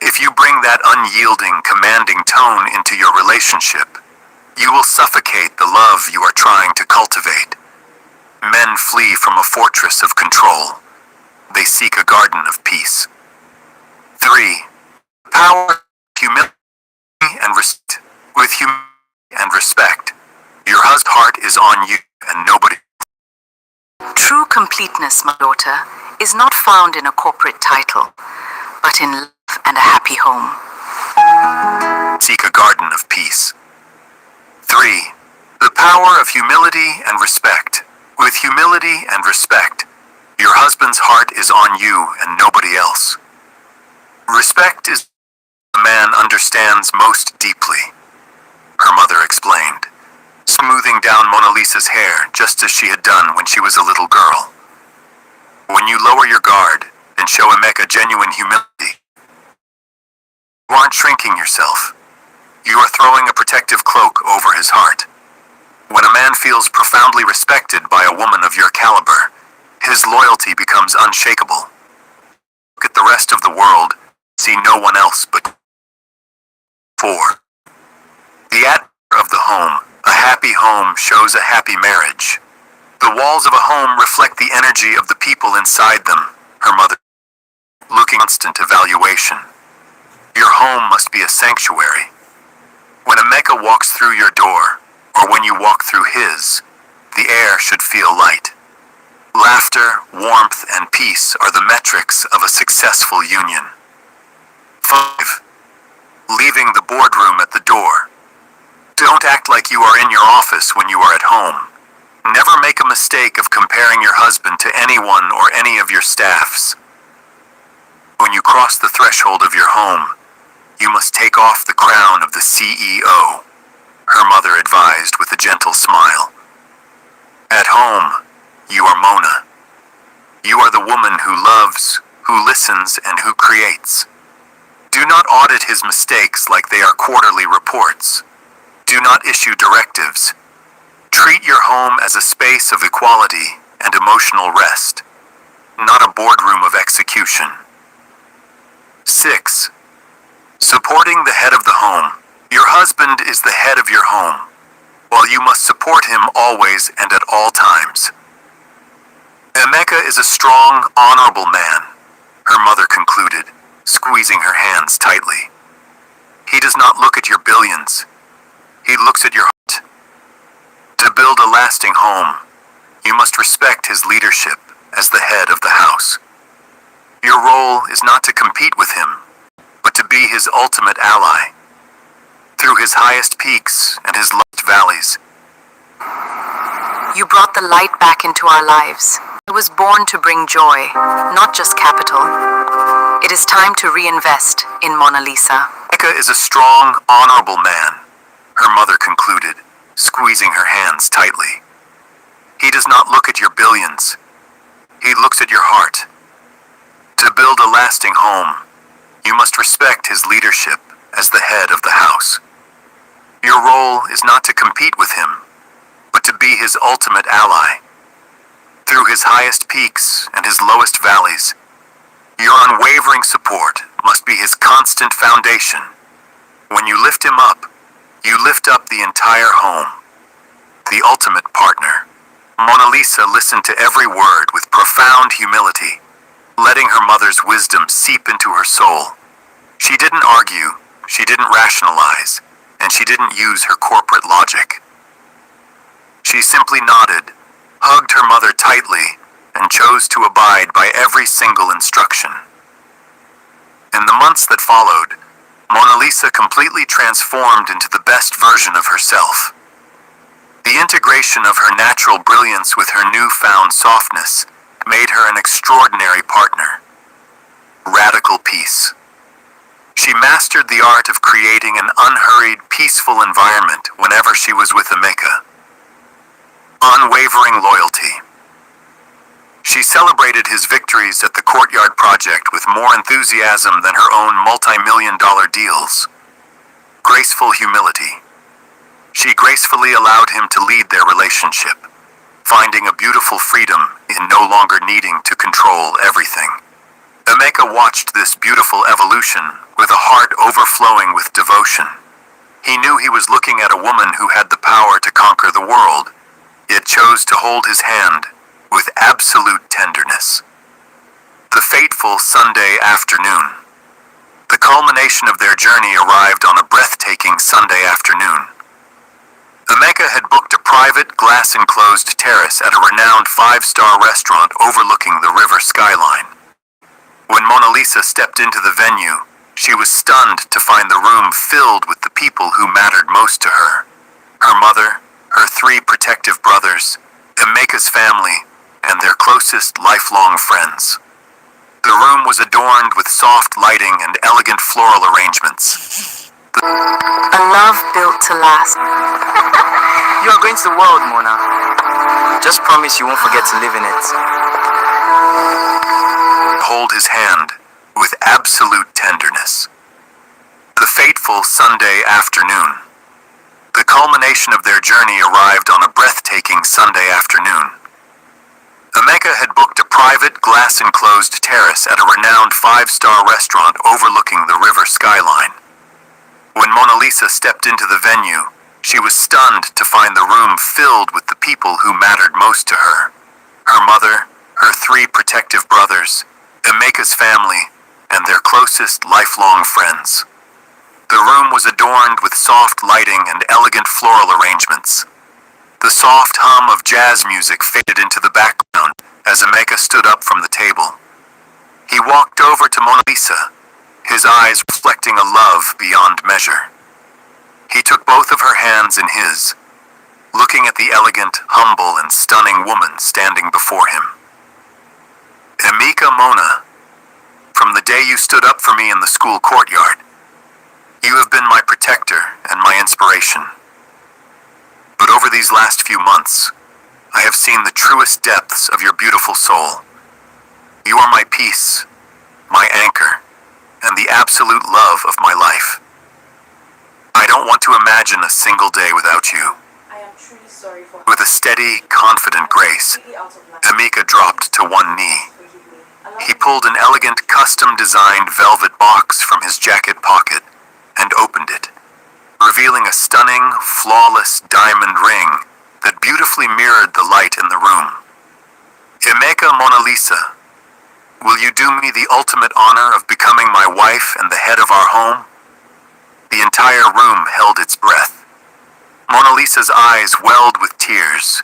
If you bring that unyielding, commanding tone into your relationship, you will suffocate the love you are trying to cultivate. Men flee from a fortress of control. They seek a garden of peace. 3. Power, humility, and respect. With humility and respect, your husband's heart is on you and nobody. True completeness, my daughter, is not found in a corporate title, but in love and a happy home. Seek a garden of peace. 3. The power of humility and respect. With humility and respect, your husband's heart is on you and nobody else. Respect is what a man understands most deeply, her mother explained, smoothing down Mona Lisa's hair just as she had done when she was a little girl. When you lower your guard and show Emeka genuine humility, you aren't shrinking yourself. You are throwing a protective cloak over his heart. When a man feels profoundly respected by a woman of your caliber, his loyalty becomes unshakable. Look at the rest of the world, see no one else but. 4. The atmosphere of the home, a home shows a happy marriage. The walls of a home reflect the energy of the people inside them, her mother, looking constant evaluation. Your home must be a sanctuary. When Emeka walks through your door, or when you walk through his, the air should feel light. Laughter, warmth, and peace are the metrics of a successful union. 5. Leaving the boardroom at the door. Don't act like you are in your office when you are at home. Never make a mistake of comparing your husband to anyone or any of your staffs. When you cross the threshold of your home, you must take off the crown of the CEO, her mother advised with a gentle smile. At home, you are Mona. You are the woman who loves, who listens, and who creates. Do not audit his mistakes like they are quarterly reports. Do not issue directives. Treat your home as a space of equality and emotional rest, not a boardroom of execution. 6. Supporting the head of the home. Your husband is the head of your home, while you must support him always and at all times. Emeka is a strong, honorable man, her mother concluded, squeezing her hands tightly. He does not look at your billions. He looks at your heart. To build a lasting home, you must respect his leadership as the head of the house. Your role is not to compete with him, but to be his ultimate ally. Through his highest peaks and his lowest valleys. You brought the light back into our lives. I was born to bring joy, not just capital. It is time to reinvest in Mona Lisa. Emeka is a strong, honorable man, her mother concluded, squeezing her hands tightly. He does not look at your billions. He looks at your heart. To build a lasting home, you must respect his leadership as the head of the house. Your role is not to compete with him, but to be his ultimate ally. Through his highest peaks and his lowest valleys, your unwavering support must be his constant foundation. When you lift him up, you lift up the entire home. The ultimate partner. Mona Lisa listened to every word with profound humility, letting her mother's wisdom seep into her soul. She didn't argue, she didn't rationalize, and she didn't use her corporate logic. She simply nodded, hugged her mother tightly, and chose to abide by every single instruction. In the months that followed, Mona Lisa completely transformed into the best version of herself. The integration of her natural brilliance with her newfound softness made her an extraordinary partner. Radical peace. She mastered the art of creating an unhurried, peaceful environment whenever she was with Emeka. Unwavering loyalty. She celebrated his victories at the Courtyard project with more enthusiasm than her own multi-million-dollar deals. Graceful humility. She gracefully allowed him to lead their relationship, finding a beautiful freedom in no longer needing to control everything. Emeka watched this beautiful evolution with a heart overflowing with devotion. He knew he was looking at a woman who had the power to conquer the world, yet chose to hold his hand with absolute tenderness. The fateful Sunday afternoon. The culmination of their journey arrived on a breathtaking Sunday afternoon. Emeka had booked a private, glass-enclosed terrace at a renowned 5-star restaurant overlooking the river skyline. When Mona Lisa stepped into the venue, she was stunned to find the room filled with the people who mattered most to her. Her mother, her 3 protective brothers, Emeka's family, and their closest lifelong friends. The room was adorned with soft lighting and elegant floral arrangements. A love built to last. You are going to the world, Mona. Just promise you won't forget to live in it. Hold his hand with absolute tenderness. The fateful Sunday afternoon. The culmination of their journey arrived on a breathtaking Sunday afternoon. Emeka had booked a private, glass-enclosed terrace at a renowned 5-star restaurant overlooking the river skyline. When Mona Lisa stepped into the venue, She was stunned to find the room filled with the people who mattered most to her. Her mother, her 3 protective brothers, Emeka's family, and their closest lifelong friends. The room was adorned with soft lighting and elegant floral arrangements. The soft hum of jazz music faded into the background as Emeka stood up from the table. He walked over to Mona Lisa, his eyes reflecting a love beyond measure. He took both of her hands in his, looking at the elegant, humble, and stunning woman standing before him. Emeka Mona, from the day you stood up for me in the school courtyard, you have been my protector and my inspiration. But over these last few months, I have seen the truest depths of your beautiful soul. You are my peace, my anchor, and the absolute love of my life. I don't want to imagine a single day without you. I am truly sorry for With a steady, confident grace, Emeka dropped to one knee. He pulled an elegant, custom-designed velvet box from his jacket pocket and opened it, revealing a stunning, flawless diamond ring that beautifully mirrored the light in the room. Emeka Mona Lisa, will you do me the ultimate honor of becoming my wife and the head of our home? The entire room held its breath. Mona Lisa's eyes welled with tears,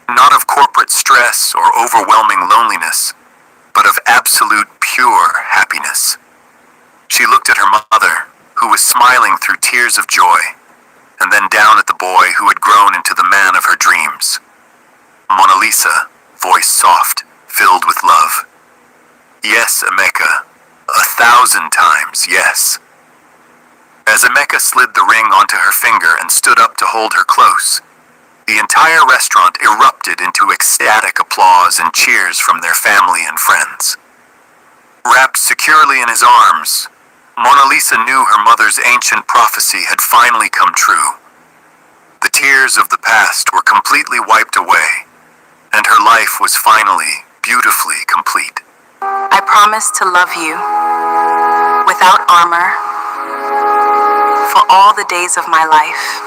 not of corporate stress or overwhelming loneliness, but of absolute pure happiness. She looked at her mother, who was smiling through tears of joy, and then down at the boy who had grown into the man of her dreams. Mona Lisa, voice soft, filled with love. Yes, Emeka, 1,000 times yes. As Emeka slid the ring onto her finger and stood up to hold her close, the entire restaurant erupted into ecstatic applause and cheers from their family and friends. Wrapped securely in his arms, Mona Lisa knew her mother's ancient prophecy had finally come true. The tears of the past were completely wiped away, and her life was finally beautifully complete. I promise to love you without armor for all the days of my life.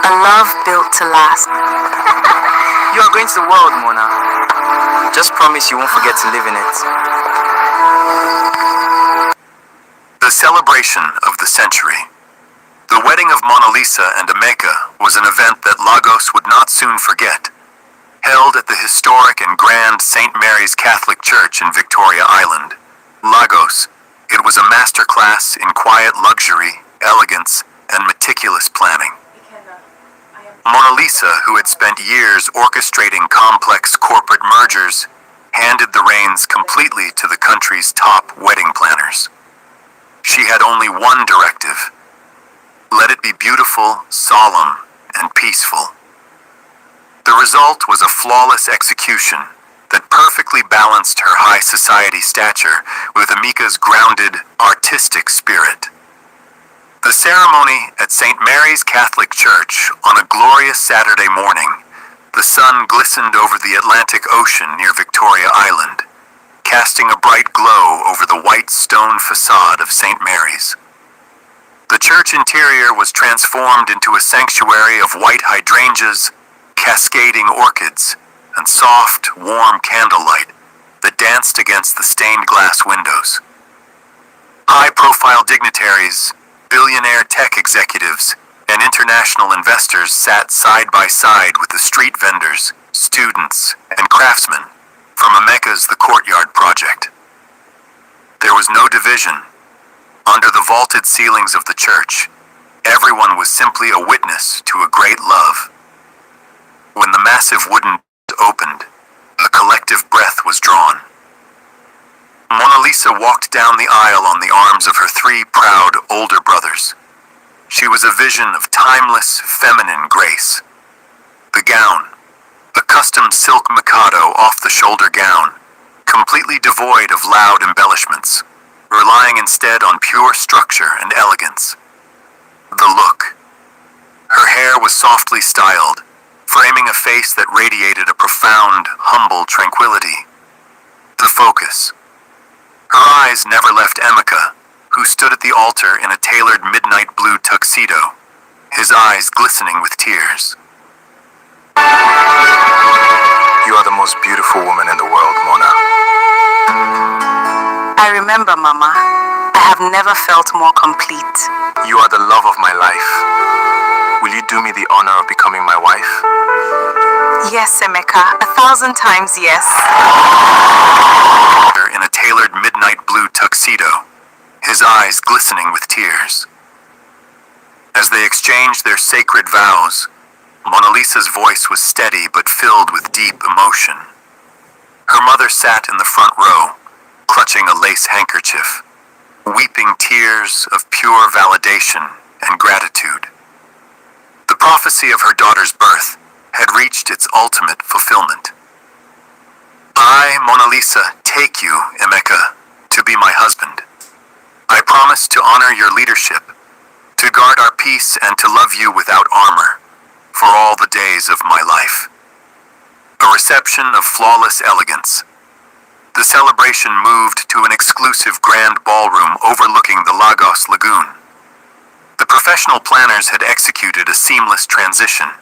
A love built to last. You are going to the world, Mona. Just promise you won't forget to live in it. The celebration of the century. The wedding of Mona Lisa and Emeka was an event that Lagos would not soon forget. Held at the historic and grand St. Mary's Catholic Church in Victoria Island, Lagos, it was a masterclass in quiet luxury, elegance, and meticulous planning. Mona Lisa, who had spent years orchestrating complex corporate mergers, handed the reins completely to the country's top wedding planners. She had only one directive: let it be beautiful, solemn, and peaceful. The result was a flawless execution that perfectly balanced her high society stature with Emeka's grounded, artistic spirit. The ceremony at St. Mary's Catholic Church on a glorious Saturday morning, the sun glistened over the Atlantic Ocean near Victoria Island, casting a bright glow over the white stone facade of St. Mary's. The church interior was transformed into a sanctuary of white hydrangeas, cascading orchids, and soft, warm candlelight that danced against the stained glass windows. High-profile dignitaries, billionaire tech executives, and international investors sat side by side with the street vendors, students, and craftsmen from Emeka's The Courtyard project. There was no division. Under the vaulted ceilings of the church, everyone was simply a witness to a great love. When the massive wooden door opened, a collective breath was drawn. Mona Lisa walked down the aisle on the arms of her 3 proud older brothers. She was a vision of timeless, feminine grace. The gown, a custom silk mikado off-the-shoulder gown, completely devoid of loud embellishments, relying instead on pure structure and elegance. The look. Her hair was softly styled, framing a face that radiated a profound, humble tranquility. The focus. Her eyes never left Emeka, who stood at the altar in a tailored midnight blue tuxedo, his eyes glistening with tears. You are the most beautiful woman in the world, Mona. I remember, Mama. I have never felt more complete. You are the love of my life. Will you do me the honor of becoming my wife? Yes, Emeka, 1,000 times yes. In a tailored midnight blue tuxedo, his eyes glistening with tears. As they exchanged their sacred vows, Mona Lisa's voice was steady but filled with deep emotion. Her mother sat in the front row, clutching a lace handkerchief, weeping tears of pure validation and gratitude. The prophecy of her daughter's birth had reached its ultimate fulfillment. I, Mona Lisa, take you, Emeka, to be my husband. I promise to honor your leadership, to guard our peace and to love you without armor, for all the days of my life. A reception of flawless elegance. The celebration moved to an exclusive grand ballroom overlooking the Lagos Lagoon. The professional planners had executed a seamless transition.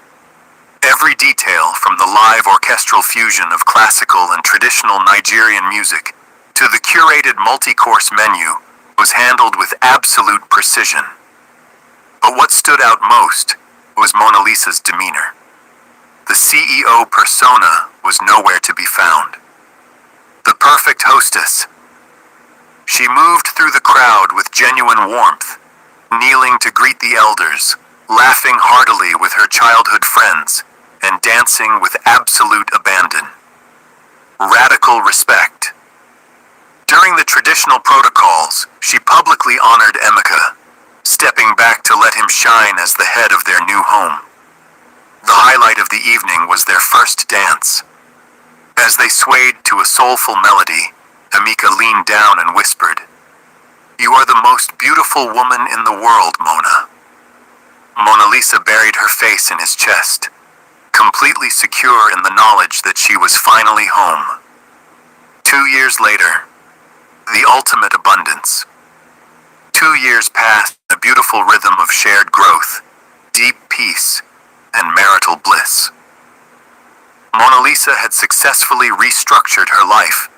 Every detail, from the live orchestral fusion of classical and traditional Nigerian music to the curated multi-course menu, was handled with absolute precision. But what stood out most was Mona Lisa's demeanor. The CEO persona was nowhere to be found. The perfect hostess. She moved through the crowd with genuine warmth, kneeling to greet the elders, laughing heartily with her childhood friends, and dancing with absolute abandon. Radical respect. During the traditional protocols, she publicly honored Emeka, stepping back to let him shine as the head of their new home. The highlight of the evening was their first dance. As they swayed to a soulful melody, Emeka leaned down and whispered, "You are the most beautiful woman in the world, Mona." Mona Lisa buried her face in his chest, completely secure in the knowledge that she was finally home. 2 years later, the ultimate abundance. 2 years passed in a beautiful rhythm of shared growth, deep peace, and marital bliss. Mona Lisa had successfully restructured her life,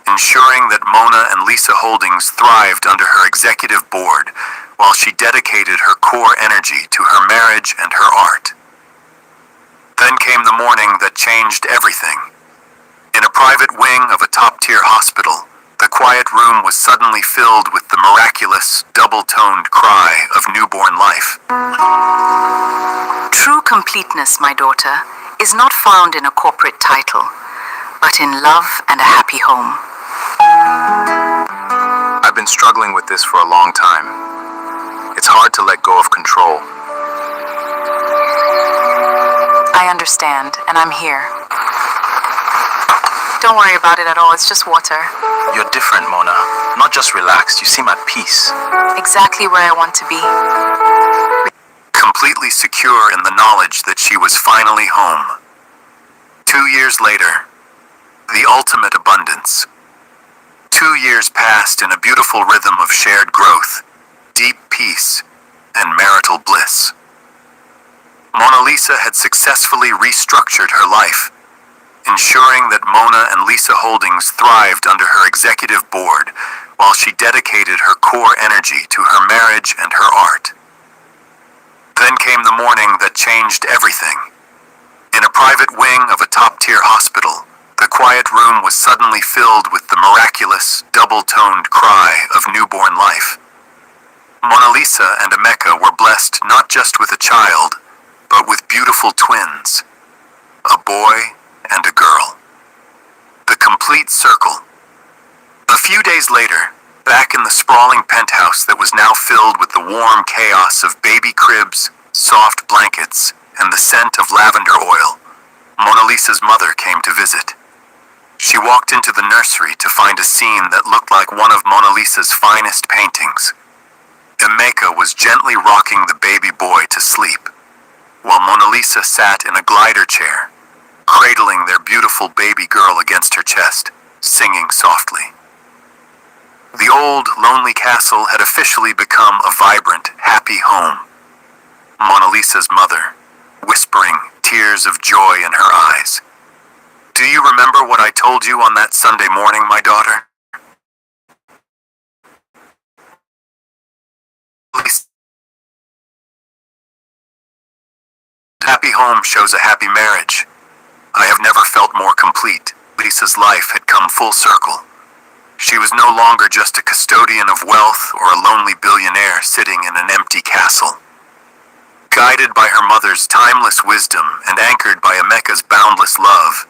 ensuring that Mona and Lisa Holdings thrived under her executive board while she dedicated her core energy to her marriage and her art. Then came the morning that changed everything. In a private wing of a top-tier hospital, the quiet room was suddenly filled with the miraculous, double-toned cry of newborn life. True completeness, my daughter, is not found in a corporate title, but in love and a happy home. I've been struggling with this for a long time. It's hard to let go of control. I understand, and I'm here. Don't worry about it at all, it's just water. You're different, Mona. Not just relaxed, you seem at peace. Exactly where I want to be. Completely secure in the knowledge that she was finally home. 2 years later, the ultimate abundance. 2 years passed in a beautiful rhythm of shared growth, deep peace, and marital bliss. Mona Lisa had successfully restructured her life, ensuring that Mona and Lisa Holdings thrived under her executive board while she dedicated her core energy to her marriage and her art. Then came the morning that changed everything. In a private wing of a top-tier hospital, the quiet room was suddenly filled with the miraculous, double-toned cry of newborn life. Mona Lisa and Emeka were blessed not just with a child, but with beautiful twins, a boy and a girl. The complete circle. A few days later, back in the sprawling penthouse that was now filled with the warm chaos of baby cribs, soft blankets, and the scent of lavender oil, Mona Lisa's mother came to visit. She walked into the nursery to find a scene that looked like one of Mona Lisa's finest paintings. Emeka was gently rocking the baby boy to sleep, while Mona Lisa sat in a glider chair, cradling their beautiful baby girl against her chest, singing softly. The old, lonely castle had officially become a vibrant, happy home. Mona Lisa's mother, whispering, tears of joy in her eyes. Do you remember what I told you on that Sunday morning, my daughter? Happy home shows a happy marriage. I have never felt more complete. Lisa's life had come full circle. She was no longer just a custodian of wealth or a lonely billionaire sitting in an empty castle. Guided by her mother's timeless wisdom and anchored by Emeka's boundless love,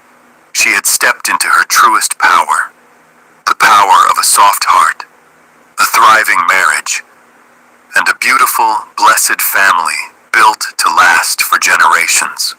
she had stepped into her truest power. The power of a soft heart, a thriving marriage, and a beautiful, blessed family built to last for generations.